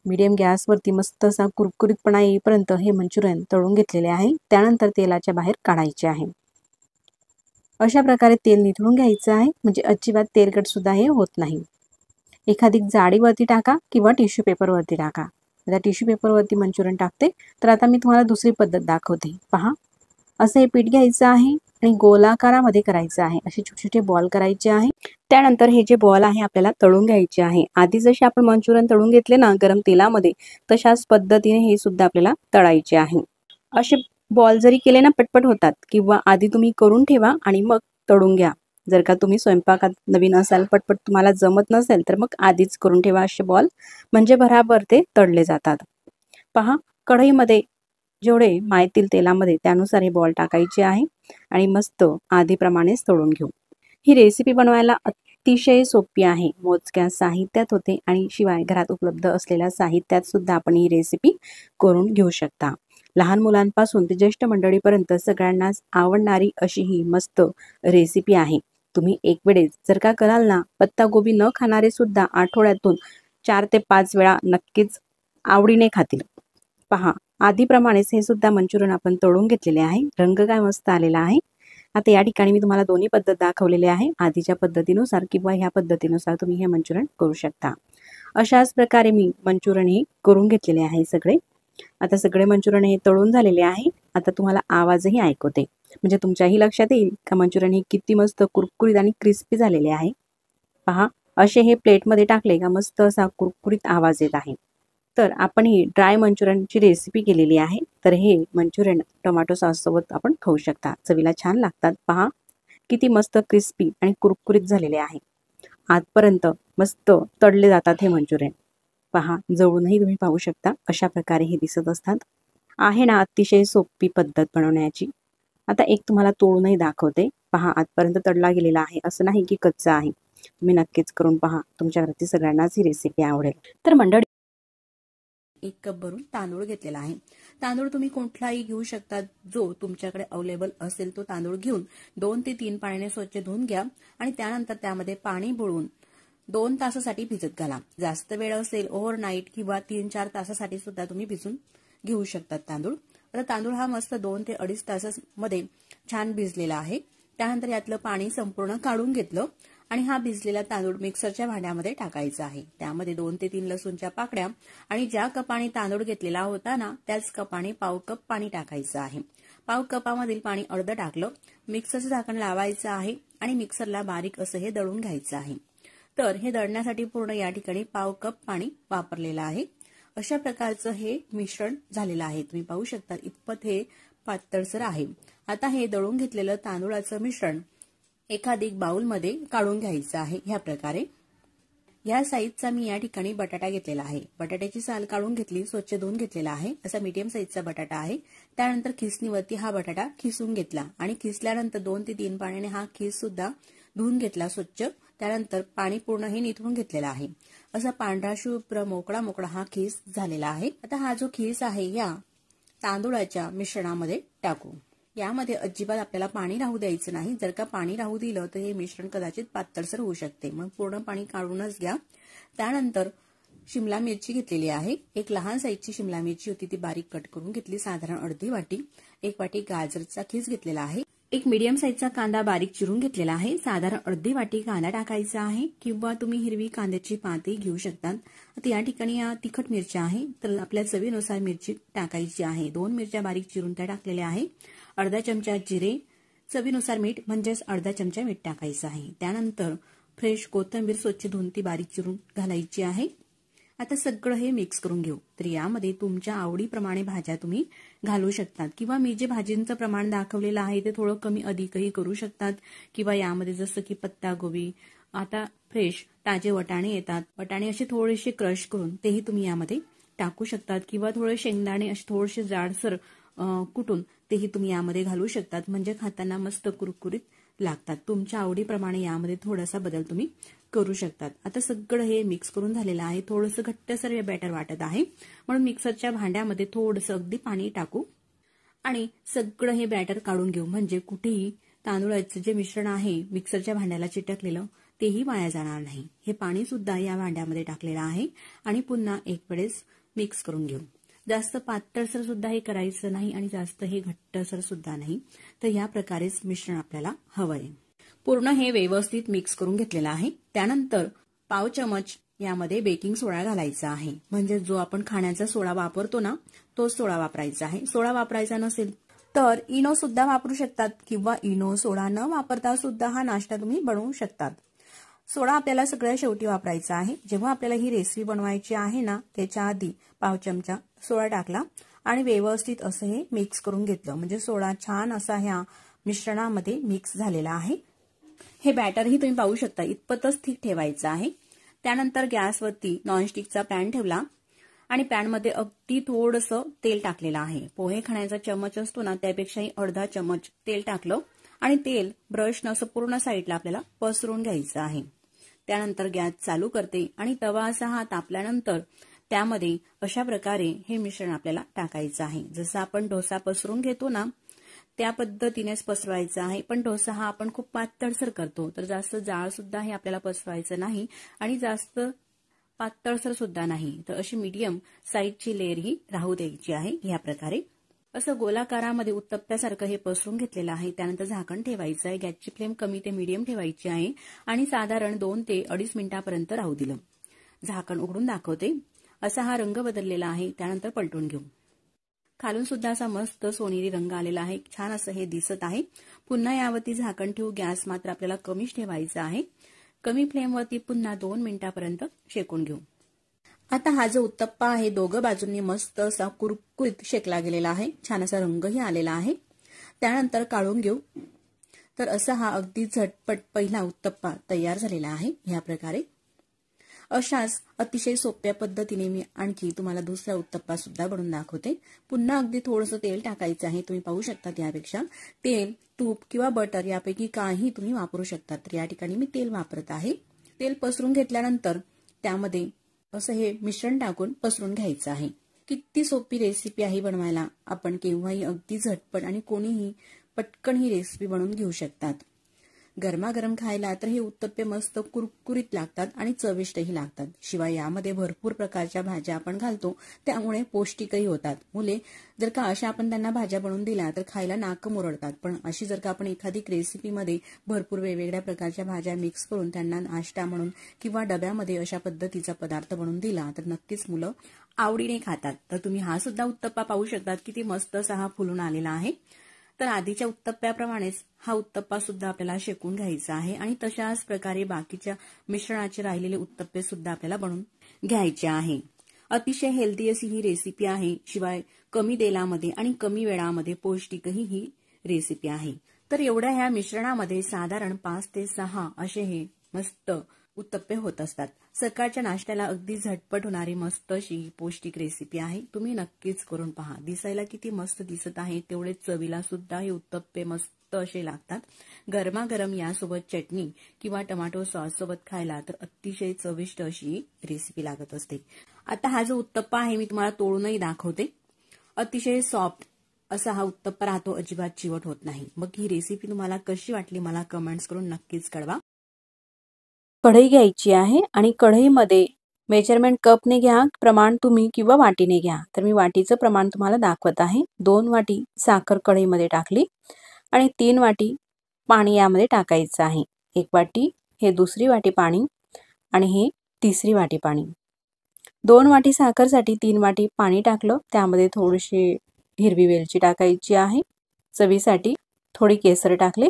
मीडियम गॅसवरती मस्त असा कुरकुरीतपणा येईपर्यंत हे मंचुरियन तळून घेतलेले आहे. त्यानंतर तेलाच्या बाहेर काढायचे आहे. अशा प्रकारे तेल निथळून घ्यायचं आहे, म्हणजे अजिबात तेलकट सुद्धा हे होत नाही. एखादी जाळीवरती टाका किंवा टिश्यू पेपरवरती टाका. आता टिश्यू पेपरवरती मंचुरियन टाकते, तर आता मी तुम्हाला दुसरी पद्धत दाखवते. पहा, असं हे पीठ घ्यायचं आहे आणि गोलाकारामध्ये करायचं आहे. असे छोटे छोटे बॉल करायचे आहे. त्यानंतर हे जे बॉल आहे आपल्याला तळून घ्यायचे आहे. आधी जसे आपण मंचुरियन तळून घेतले ना गरम तेलामध्ये, तशाच पद्धतीने हे सुद्धा आपल्याला तळायचे आहे. असे बॉल जरी केले ना पटपट होतात, किंवा आधी तुम्ही करून ठेवा आणि मग तळून घ्या. जर का तुम्ही स्वयंपाकात नवीन असाल, पटपट तुम्हाला जमत नसेल, तर मग आधीच करून ठेवा असे बॉल, म्हणजे भराभर ते तळले जातात. पहा, कढईमध्ये जेवढे मायतील तेलामध्ये त्यानुसार हे बॉल टाकायचे आहे आणि मस्त आधीप्रमाणेच तळून घेऊ. ही रेसिपी बनवायला अतिशय सोपी आहे. मोजक्या साहित्यात होते आणि शिवाय घरात उपलब्ध असलेल्या साहित्यात सुद्धा आपण ही रेसिपी करून घेऊ शकता. लहान मुलांपासून ते ज्येष्ठ मंडळीपर्यंत सगळ्यांनाच आवडणारी अशी ही मस्त रेसिपी आहे. तुम्ही एक वेळेस जर का कराल ना, पत्तागोबी न खाणारे सुद्धा आठवड्यातून 4 ते 5 वेळा नक्कीच आवडीने खातील. पहा, आधीप्रमाणेच हे सुद्धा मंचुरियन आपण तळून घेतलेले आहे. रंग काय मस्त आलेला आहे. आता या ठिकाणी मी तुम्हाला दोन्ही पद्धत दाखवलेली आहे. आधीच्या पद्धतीनुसार किंवा ह्या पद्धतीनुसार तुम्ही हे मंचुरियन करू शकता. अशाच प्रकारे मी मंचुरियन हे करून घेतलेले आहे सगळे. आता सगळे मंचुरियन हे तळून झालेले आहे. आता तुम्हाला आवाजही ऐकवते, म्हणजे तुमच्याही लक्षात येईल का मंचुरियन हे किती मस्त कुरकुरीत आणि क्रिस्पी झालेले आहे. पहा, असे हे प्लेटमध्ये टाकले का मस्त असा कुरकुरीत आवाज येत आहे. तर आपण ही ड्राय मंचुरियनची रेसिपी केलेली आहे. तर हे मंचुरियन टोमॅटो सॉस सोबत आपण खाऊ शकता. चवीला छान लागतात. पहा, किती मस्त क्रिस्पी आणि कुरकुरीत झालेले आहे. आतपर्यंत मस्त तळले जातात हे मंचुरियन. पहा, जवळूनही तुम्ही पाहू शकता अशा प्रकारे हे दिसत असतात. आहे ना अतिशय सोपी पद्धत बनवण्याची. आता एक तुम्हाला तोडूनही दाखवते. पहा, आतपर्यंत तळला गेलेला आहे, असं नाही की कच्चा आहे. तुम्ही नक्कीच करून पहा, तुमच्या घरातील सगळ्यांनाच ही रेसिपी आवडेल. तर मंडळी, 1 कप भरून तांदूळ घेतलेला आहे. तांदूळ तुम्ही कुठलाही घेऊ शकता, जो तुमच्याकडे अवेलेबल असेल तो तांदूळ घेऊन 2 ते 3 पाण्याने स्वच्छ धुवून घ्या आणि त्यानंतर त्यामध्ये पाणी बुडवून 2 तासासाठी भिजत घाला. जास्त वेळ असेल ओव्हरनाईट किंवा 3-4 तासासाठी सुद्धा तुम्ही भिजून घेऊ शकतात तांदूळ. आता तांदूळ हा मस्त 2 ते 2.5 तासामध्ये छान भिजलेला आहे. त्यानंतर यातलं पाणी संपूर्ण काढून घेतलं आणि हा भिजलेला तांदूळ मिक्सरच्या भांड्यामध्ये टाकायचा आहे. त्यामध्ये 2 ते 3 लसूणच्या पाकळ्या आणि ज्या कपाने तांदूळ घेतलेला होता ना, त्याच कपाने पाव कप पाणी टाकायचं आहे. पाव कपामधील पाणी अर्ध टाकलं. मिक्सरचं झाकण लावायचं आहे आणि मिक्सरला बारीक असं हे दळून घ्यायचं आहे. तर हे दळण्यासाठी पूर्ण या ठिकाणी पाव कप पाणी वापरलेलं आहे. अशा प्रकारचं हे मिश्रण झालेलं आहे. तुम्ही पाहू शकता इतपत हे पातळसर आहे. आता हे दळून घेतलेलं तांदूळाचं मिश्रण एखादी बाउलमध्ये काढून घ्यायचं आहे. ह्या प्रकारे या साईजचा मी या ठिकाणी बटाटा घेतलेला आहे. बटाट्याची साल काढून घेतली, स्वच्छ धुवून घेतलेला आहे. असा मीडियम साईजचा बटाटा आहे. त्यानंतर खिसणीवरती हा बटाटा खिसून घेतला आणि खिसल्यानंतर 2 ते 3 पाण्याने हा खिस सुद्धा धुवून घेतला स्वच्छ. त्यानंतर पाणी पूर्ण हे निथळून घेतलेला आहे. असा पांढरा शुभ्र मोकळा मोकळा हा खिस झालेला आहे. आता हा जो खिस आहे या तांदूळाच्या मिश्रणामध्ये टाकू. यामध्ये अजिबात आपल्याला पाणी राहू द्यायचं नाही. जर का पाणी राहू दिलं तर हे मिश्रण कदाचित पातळसर होऊ शकते. मग पूर्ण पाणी काढूनच घ्या. त्यानंतर शिमला मिरची घेतलेली आहे. एक लहान साईजची शिमला मिरची होती, ती बारीक कट करून घेतली, साधारण अर्धी वाटी. 1 वाटी गाजरचा खीस घेतलेला आहे. एक मीडियम साईजचा कांदा बारीक चिरून घेतलेला आहे. साधारण अर्धी वाटी कांदा टाकायचा आहे किंवा तुम्ही हिरवी कांद्याची पाती घेऊ शकतात. आता या ठिकाणी या तिखट मिरच्या आहे, तर आपल्या चवीनुसार मिरची टाकायची आहे. 2 मिरच्या बारीक चिरून त्या टाकलेल्या आहे. अर्धा चमचा जिरे, चवीनुसार मीठ म्हणजेच अर्धा चमचा मीठ टाकायचं आहे. त्यानंतर फ्रेश कोथिंबीर स्वच्छ धुवून ती बारीक चिरून घालायची आहे. आता सगळं हे मिक्स करून घेऊ. तर यामध्ये तुमच्या आवडीप्रमाणे भाज्या तुम्ही घालू शकतात किंवा मी जे भाजींचं प्रमाण दाखवलेलं आहे ते थोडं कमी अधिकही करू शकतात. किंवा यामध्ये जसं की पत्तागोबी, आता फ्रेश ताजे वटाणे येतात, वटाणे असे थोडेसे क्रश करून तेही तुम्ही यामध्ये टाकू शकतात किंवा थोडे शेंगदाणे असे थोडेसे जाडसर कुटून तेही तुम्ही यामध्ये घालू शकतात. म्हणजे खाताना मस्त कुरकुरीत लागतात. तुमच्या आवडीप्रमाणे यामध्ये थोडासा बदल तुम्ही करू शकतात. आता सगळं हे मिक्स करून झालेलं आहे. थोडंसं घट्टसर हे बॅटर वाटत आहे, म्हणून मिक्सरच्या भांड्यामध्ये थोडंसं अगदी पाणी टाकू आणि सगळं हे बॅटर काढून घेऊ. म्हणजे कुठेही तांदूळाचं जे मिश्रण आहे मिक्सरच्या भांड्याला चिटकलेलं तेही वाया जाणार नाही. हे पाणी सुद्धा या भांड्यामध्ये टाकलेलं आहे आणि पुन्हा एक वेळेस मिक्स करून घेऊ. जास्त पातळसर सुद्धा हे करायचं नाही आणि जास्त हे घट्टसर सुद्धा नाही. तर या प्रकारेच मिश्रण आपल्याला हवंय. पूर्ण हे व्यवस्थित मिक्स करून घेतलेलं आहे. त्यानंतर पाव चमच यामध्ये बेकिंग सोडा घालायचा आहे. म्हणजे जो आपण खाण्याचा सोडा वापरतो ना, तो सोडा वापरायचा आहे. सोडा वापरायचा नसेल तर इनो सुद्धा वापरू शकतात किंवा इनो सोडा न वापरता सुद्धा हा नाश्ता तुम्ही बनवू शकतात. सोडा आपल्याला सगळ्या शेवटी वापरायचा आहे. जेव्हा आपल्याला ही रेसिपी बनवायची आहे ना, त्याच्या आधी पाव चमचा सोडा टाकला आणि व्यवस्थित असं हे मिक्स करून घेतलं. म्हणजे सोडा छान असा ह्या मिश्रणामध्ये मिक्स झालेला आहे. हे बॅटरही तुम्ही पाहू शकता, इतपतच ठीक ठेवायचं आहे. त्यानंतर गॅसवरती नॉनस्टिकचा पॅन ठेवला आणि पॅनमध्ये अगदी थोडंसं तेल टाकलेलं आहे. पोहे खाण्याचा चमच असतो ना, त्यापेक्षाही अर्धा चमच तेल टाकलं आणि तेल ब्रशनं असं पूर्ण साईडला आपल्याला पसरून घ्यायचं आहे. त्यानंतर गॅस चालू करते आणि तवा असा हा तापल्यानंतर त्यामध्ये अशा प्रकारे हे मिश्रण आपल्याला टाकायचं आहे. जसं आपण डोसा पसरून घेतो ना, त्या पद्धतीनेच पसरवायचं आहे. पण डोसा हा आपण खूप पातळसर करतो, तर जास्त जाड सुद्धा हे आपल्याला पसरवायचं नाही आणि जास्त पातळसर सुद्धा नाही. तर अशी मीडियम साईजची लेअर ही राहू द्यायची आहे. या प्रकारे असं गोलाकारामध्ये उत्तप्प्यासारखं हे पसरून घेतलेलं आहे. त्यानंतर झाकण ठेवायचं आहे. गॅसची फ्लेम कमी ते मीडियम ठेवायची आहे आणि साधारण 2 ते 2.5 मिनिटांपर्यंत राहू दिलं. झाकण उघडून दाखवते. असा हा रंग बदललेला आहे. त्यानंतर पलटून घेऊ. खालून सुद्धा असा मस्त सोनेरी रंग आलेला आहे. छान असं हे दिसत आहे. पुन्हा यावरती झाकण ठेवू. गॅस मात्र आपल्याला कमीच ठेवायचा आहे. कमी फ्लेमवरती पुन्हा 2 मिनिटांपर्यंत शेकून घेऊ. आता हा जो उत्तप्पा आहे दोघं बाजूंनी मस्त असा कुरकुरीत शेकला गेलेला आहे. छान असा रंगही आलेला आहे. त्यानंतर काढून घेऊ. तर असा हा अगदी झटपट पहिला उत्तप्पा तयार झालेला आहे. ह्या प्रकारे अशाच अतिशय सोप्या पद्धतीने मी आणखी तुम्हाला दुसरा उत्तप्पा सुद्धा बनवून दाखवते. पुन्हा अगदी थोडंसं तेल टाकायचं आहे. तुम्ही पाहू शकता यापेक्षा तेल, तूप किंवा बटर यापैकी काही तुम्ही वापरू शकता. तर या ठिकाणी मी तेल वापरत आहे. तेल पसरून घेतल्यानंतर त्यामध्ये असं हे मिश्रण टाकून पसरून घ्यायचं आहे. किती सोपी रेसिपी आहे बनवायला. आपण केव्हाही अगदी झटपट आणि कोणीही पटकन ही रेसिपी बनवून घेऊ शकतात. गरमागरम खायला तर हे उत्तप्पे मस्त कुरकुरीत लागतात आणि चविष्टही लागतात. शिवाय यामध्ये भरपूर प्रकारच्या भाज्या आपण घालतो, त्यामुळे पौष्टिकही होतात. मुले जर का अशा आपण त्यांना भाज्या बनवून दिल्या तर खायला नाक मुरडतात. पण अशी जर का आपण एखादी रेसिपीमध्ये भरपूर वेगवेगळ्या प्रकारच्या भाज्या मिक्स करून त्यांना नाश्ता म्हणून किंवा डब्यामध्ये अशा पद्धतीचा पदार्थ बनवून दिला तर नक्कीच मुलं आवडीने खातात. तर तुम्ही हा सुद्धा उत्तप्पा पाहू शकतात, किती मस्त असा हा फुलून आलेला आहे. तर आधीच्या उत्तप्प्याप्रमाणेच हा उत्तप्पा सुद्धा आपल्याला शेकून घ्यायचा आहे आणि तशाच प्रकारे बाकीच्या मिश्रणाचे राहिलेले उत्तप्पे सुद्धा आपल्याला बनवून घ्यायचे आहे. अतिशय हेल्दी अशी ही रेसिपी आहे. शिवाय कमी तेलामध्ये आणि कमी वेळामध्ये पौष्टिकही ही रेसिपी आहे. तर एवढ्या ह्या मिश्रणामध्ये साधारण 5 ते 6 असे हे मस्त उत्तप्पे होत असतात। सकाळच्या नाश्त्याला अगदी झटपट होणारी मस्त अशी पौष्टिक रेसिपी आहे, तुम्ही नक्कीच करून पहा। दिसायला किती मस्त दिसत आहे, तेवढे चवीला सुद्धा हे उत्तप्पे मस्त असे लागतात। गरमागरम यासोबत चटणी किंवा टोमॅटो सॉस सोबत खायला तर अतिशय चविष्ट अशी रेसिपी लागत असते। आता हा जो उत्तप्पा आहे मी तुम्हाला तोडूनही दाखवते। अतिशय सॉफ्ट असा हा उत्तप्पा राहतो, अजिबात चिवट होत नाही। मग ही रेसिपी तुम्हाला कशी वाटली मला कमेंट्स करून नक्कीच कळवा। कढई घ्यायची आहे आणि कढईमध्ये मेजरमेंट कपने घ्या, प्रमाण तुम्ही किंवा वाटीने घ्या। तर मी वाटीचं प्रमाण तुम्हाला दाखवत आहे। 2 वाटी साखर कढईमध्ये टाकली आणि 3 वाटी पाणी यामध्ये टाकायचं आहे। 1 वाटी, हे दुसरी वाटी पाणी आणि हे तिसरी वाटी पाणी। 2 वाटी साखरसाठी 3 वाटी पाणी टाकलं, त्यामध्ये थोडीशी हिरवी वेलची टाकायची आहे, चवीसाठी थोडी केसर टाकले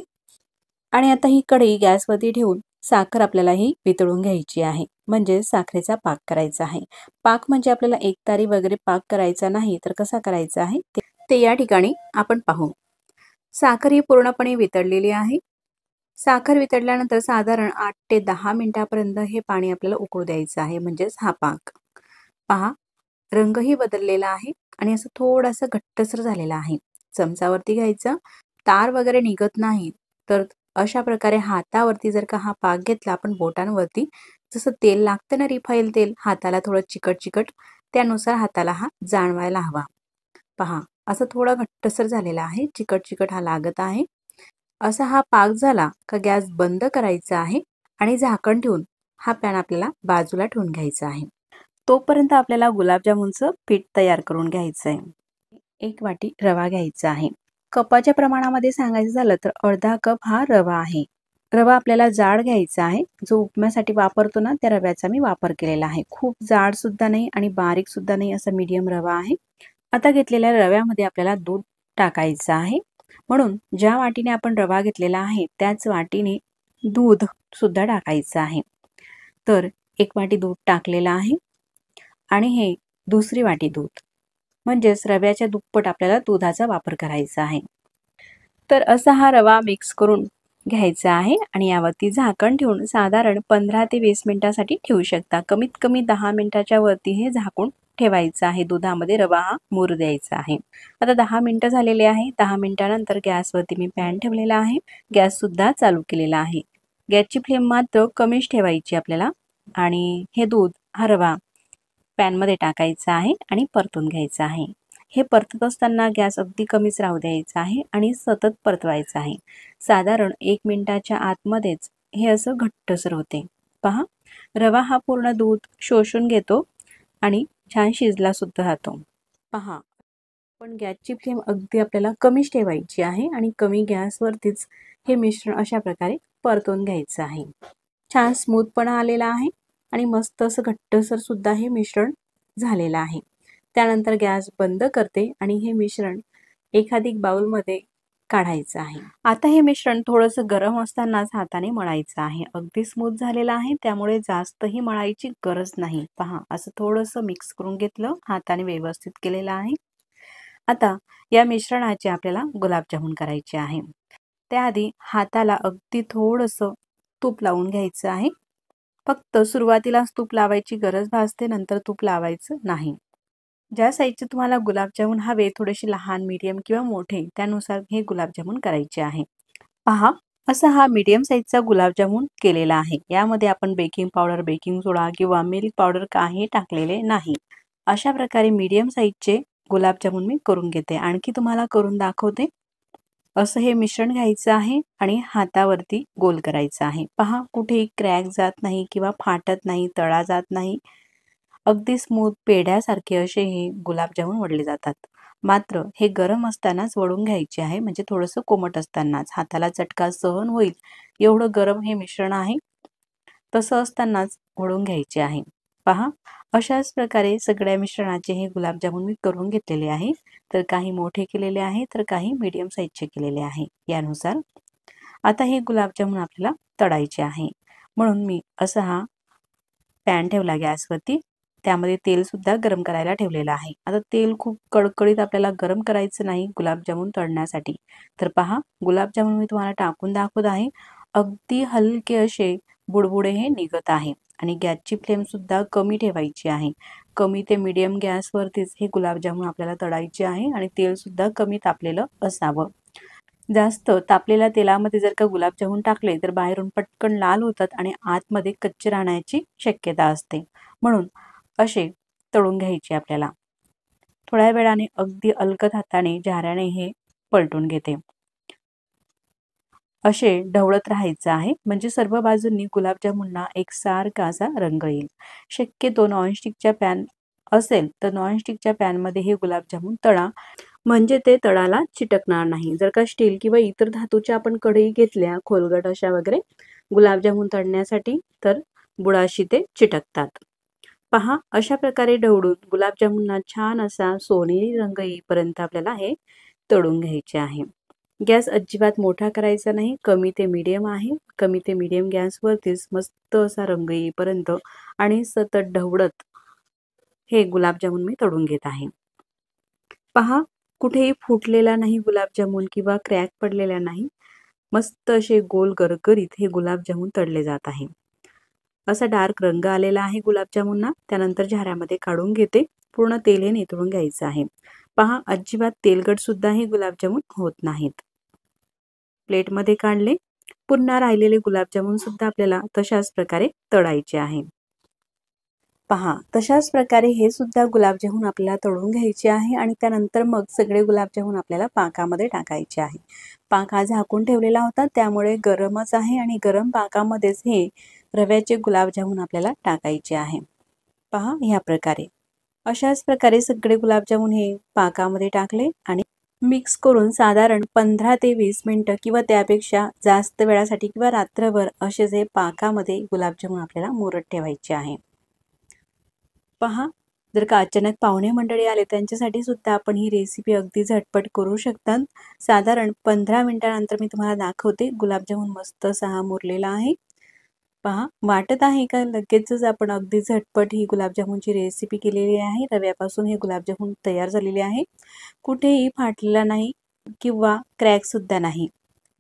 आणि आता ही कढई गॅसवरती ठेवून साखर आपल्याला ही वितळून घ्यायची आहे, म्हणजे साखरेचा पाक करायचा आहे। पाक म्हणजे आपल्याला एकतारी वगैरे पाक करायचा नाही, तर कसा करायचा आहे ते या ठिकाणी आपण पाहू। साखर ही पूर्णपणे वितळलेली आहे। साखर वितळल्यानंतर साधारण 8 ते 10 मिनिटापर्यंत हे पाणी आपल्याला उकळू द्यायचं आहे, म्हणजेच हा पाक। पहा, रंगही बदललेला आहे आणि असं थोडासा घट्टसर झालेला आहे। चमचावरती घ्यायचं, तार वगैरे निघत नाही, तर अशा प्रकारे हातावरती जर का हा पाक घेतला आपण बोटांवरती, जसं तेल लागतं ना रिफाईल तेल, हाताला थोडं चिकट चिकट, त्यानुसार हाताला हा जाणवायला हवा। पहा, असं थोडा घट्टसर झालेला आहे, चिकट चिकट हा लागत आहे। असा हा पाक झाला का गॅस बंद करायचा आहे आणि झाकण ठेवून हा पॅन आपल्याला बाजूला ठेवून घ्यायचा आहे। तोपर्यंत आपल्याला गुलाबजामुनचं पीठ तयार करून घ्यायचं आहे। 1 वाटी रवा घ्यायचा आहे। कपाच्या प्रमाणामध्ये सांगायचं झालं तर अर्धा कप हा रवा आहे। रवा आपल्याला जाड घ्यायचा आहे, जो उपम्यासाठी वापरतो ना त्या रव्याचा मी वापर केलेला आहे। खूप जाड सुद्धा नाही आणि बारीक सुद्धा नाही, असा मीडियम रवा आहे। आता घेतलेल्या रव्यामध्ये आपल्याला दूध टाकायचं आहे, म्हणून ज्या वाटीने आपण रवा घेतलेला आहे त्याच वाटीने दूध सुद्धा टाकायचं आहे। तर 1 वाटी दूध टाकलेलं आहे आणि हे दुसरी वाटी दूध, म्हणजेच रव्याच्या दुप्पट आपल्याला दुधाचा वापर करायचा आहे। तर असा हा रवा मिक्स करून घ्यायचा आहे आणि यावरती झाकण ठेवून साधारण 15 ते 20 मिनिटांसाठी ठेवू शकता। कमीत कमी 10 मिनिटाच्या वरती हे झाकून ठेवायचं आहे। दुधामध्ये रवा हा मुरू द्यायचा आहे। आता 10 मिनिटं झालेले आहे। 10 मिनिटानंतर गॅसवरती मी पॅन ठेवलेला आहे, गॅस सुद्धा चालू केलेला आहे। गॅसची फ्लेम मात्र कमीच ठेवायची आपल्याला आणि हे दूध, हा रवा पॅनमध्ये टाकायचा आहे आणि परतून घ्यायचा आहे। हे परतत असताना गॅस अगदी कमीच राहू द्यायचा आहे आणि सतत परतवायचं आहे। साधारण 1 मिनिटाच्या आतमध्येच हे असं घट्टसर होते। पहा, रवा हा पूर्ण दूध शोषून घेतो आणि छान शिजला सुद्धा जातो। पहा, पण गॅसची फ्लेम अगदी आपल्याला कमीच ठेवायची आहे आणि कमी गॅसवरतीच हे मिश्रण अशा प्रकारे परतून घ्यायचं आहे। छान स्मूथपणा आलेला आहे आणि मस्त असं घट्टसर सुद्धा हे मिश्रण झालेलं आहे। त्यानंतर गॅस बंद करते आणि हे मिश्रण एखादी बाउलमध्ये काढायचं आहे। आता हे मिश्रण थोडंसं गरम असतानाच हाताने मळायचं आहे। अगदी स्मूथ झालेलं आहे, त्यामुळे जास्तही मळायची गरज नाही। पहा, असं थोडंसं मिक्स करून घेतलं, हाताने व्यवस्थित केलेलं आहे। आता या मिश्रणाचे आपल्याला गुलाबजामुन करायचे आहे। त्याआधी हाताला अगदी थोडंसं तूप लावून घ्यायचं आहे। फक्त सुरुवातीलाच तूप लावायची गरज भासते, नंतर तूप लावायचं नाही। ज्या साईजचे तुम्हाला गुलाबजामुन हवे, थोडेसे लहान, मीडियम किंवा मोठे, त्यानुसार हे गुलाबजामुन करायचे आहे। पहा, असा हा मीडियम साईजचा गुलाबजामुन केलेला आहे। यामध्ये आपण बेकिंग पावडर, बेकिंग सोडा किंवा मिल्क पावडर काही टाकलेले नाही। अशा प्रकारे मीडियम साईजचे गुलाबजामुन मी करून घेते। आणखी तुम्हाला करून दाखवते। असं हे मिश्रण घ्यायचं आहे आणि हातावरती गोल करायचं आहे। पहा, कुठेही क्रॅक जात नाही किंवा फाटत नाही, तळा जात नाही। अगदी स्मूथ पेढ्यासारखे असे हे गुलाबजामुन वळले जातात। मात्र हे गरम असतानाच वळून घ्यायचे आहे, म्हणजे थोडंसं कोमट असतानाच, हाताला चटका सहन होईल एवढं गरम हे मिश्रण आहे, तसं असतानाच वळून घ्यायचे आहे। पहा, अशाच प्रकारे सगळ्या मिश्रणाचे हे गुलाबजामुन मी करून घेतलेले आहे। तर काही मोठे केलेले आहे, तर काही मीडियम साईजचे केलेले आहे, यानुसार। आता हे गुलाबजामुन आपल्याला तळायचे आहे, म्हणून मी असा हा पॅन ठेवला गॅसवरती, त्यामध्ये तेल सुद्धा गरम करायला ठेवलेलं आहे। आता तेल खूप कडकडीत आपल्याला गरम करायचं नाही गुलाबजामुन तळण्यासाठी। तर पहा, गुलाबजामुन मी तुम्हाला टाकून दाखवत आहे। अगदी हलके असे बुडबुडे हे निघत आहे आणि गॅसची फ्लेम सुद्धा कमी ठेवायची आहे. कमी ते मीडियम गॅसवरतीच हे गुलाबजामुन आपल्याला तळायचे आहे आणि तेल सुद्धा कमी तापलेलं असावं. जास्त तापलेल्या तेलामध्ये जर का गुलाबजामुन टाकले तर बाहेरून पटकन लाल होतात आणि आतमध्ये कच्चे राहण्याची शक्यता असते. म्हणून असे तळून घ्यायचे आपल्याला. थोड्या वेळाने अगदी अलगद हाताने झाऱ्याने हे पलटून घेते. असे ढवळत राहायचं आहे म्हणजे सर्व बाजूंनी गुलाबजामुनला एकसारखा असा रंग येईल. शक्यतो नॉनस्टिकच्या पॅन असेल तर नॉनस्टिकच्या पॅनमध्ये हे गुलाबजामुन तळा म्हणजे ते तळाला चिटकणार नाही. जर का स्टील किंवा इतर धातूच्या आपण कढई घेतल्या खोलगट अशा वगैरे गुलाबजामुन तळण्यासाठी तर बुडाशी ते चिटकतात. पहा अशा प्रकारे ढवळून गुलाबजामुनला छान असा सोनेरी रंग येईपर्यंत आपल्याला हे तळून घ्यायचे आहे. गॅस अजिबात मोठा करायचा नाही, कमी ते मीडियम आहे. कमी ते मीडियम गॅसवरतीच मस्त असा रंग येईपर्यंत आणि सतत ढवळत हे गुलाबजामुन मी तळून घेत आहे. पहा कुठेही फुटलेला नाही गुलाबजामुन किंवा क्रॅक पडलेला नाही. मस्त असे गोल गरगरीत हे गुलाबजामुन तळले जात आहे. असा डार्क रंग आलेला आहे गुलाबजामुनला. त्यानंतर झाऱ्यामध्ये काढून घेते. पूर्ण तेल हे निथळून घ्यायचं आहे. पहा अजिबात तेलकट सुद्धा हे गुलाबजामुन होत नाहीत. प्लेटमध्ये काढले. पुन्हा राहिलेले गुलाबजामुन सुद्धा आपल्याला तशाच प्रकारे तळायचे आहे. पहा तशाच प्रकारे हे सुद्धा गुलाबजामुन आपल्याला तळून घ्यायचे आहे आणि त्यानंतर मग सगळे गुलाबजामुन आपल्याला पाकामध्ये टाकायचे आहे. पाक हा झाकून ठेवलेला होता त्यामुळे गरमच आहे आणि गरम पाकामध्येच हे रव्याचे गुलाबजामुन आपल्याला टाकायचे आहे. पहा ह्या प्रकारे अशाच प्रकारे सगळे गुलाबजामुन हे पाकामध्ये टाकले आणि मिक्स करून साधारण 15 ते 20 मिनिटं किंवा त्यापेक्षा जास्त वेळासाठी किंवा रात्रभर असेच हे पाकामध्ये गुलाबजामुन आपल्याला मुरत ठेवायचे आहे. पहा जर का अचानक पाहुणे मंडळी आले त्यांच्यासाठी सुद्धा आपण ही रेसिपी अगदी झटपट करू शकता. साधारण 15 मिनिटानंतर मी तुम्हाला दाखवते. गुलाबजामुन मस्त असा हा मुरलेला आहे. पहा वाटत आहे का लगेचच आपण अगदी झटपट ही गुलाबजामुनची रेसिपी केलेली आहे. रव्यापासून हे गुलाबजामुन तयार झालेले आहे. कुठेही फाटलेला नाही किंवा क्रॅक सुद्धा नाही.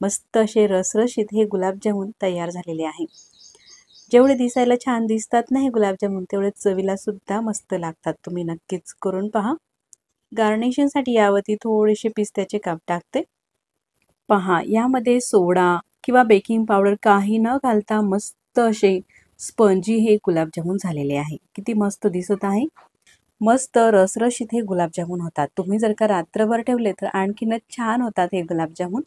मस्त असे रसरशीत हे गुलाबजामुन तयार झालेले आहे. जेवढे दिसायला छान दिसतात ना हे गुलाबजामुन तेवढे चवीला सुद्धा मस्त लागतात. तुम्ही नक्कीच करून पहा. गार्निशिंगसाठी यावरती थोडेसे पिस्त्याचे काप टाकते. पहा यामध्ये सोडा किंवा बेकिंग पावडर काही न घालता मस्त असे स्पंजी हे गुलाबजामुन झालेले आहे. किती मस्त दिसत आहे. मस्त रसरशीत हे गुलाबजामुन होतात. तुम्ही जर का रात्रभर ठेवले तर आणखीनच छान होतात हे गुलाबजामुन.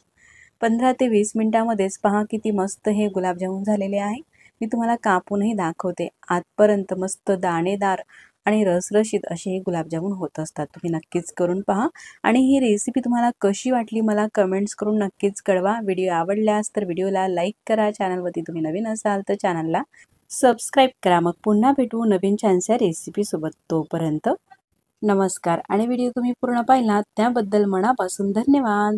15 ते 20 मिनिटांमध्येच पहा किती मस्त हे गुलाबजामुन झालेले आहे. मी तुम्हाला कापूनही दाखवते. आतपर्यंत मस्त दाणेदार आणि रसरशीत असे हे गुलाबजामुन होत असतात. तुम्ही नक्कीच करून पहा आणि ही रेसिपी तुम्हाला कशी वाटली मला कमेंट्स करून नक्कीच कळवा. व्हिडिओ आवडल्यास तर व्हिडिओला लाईक करा. चॅनलवरती तुम्ही नवीन असाल तर चॅनलला सबस्क्राईब करा. मग पुन्हा भेटू नवीन छानशा रेसिपीसोबत. तोपर्यंत नमस्कार आणि व्हिडिओ तुम्ही पूर्ण पाहिलात त्याबद्दल मनापासून धन्यवाद.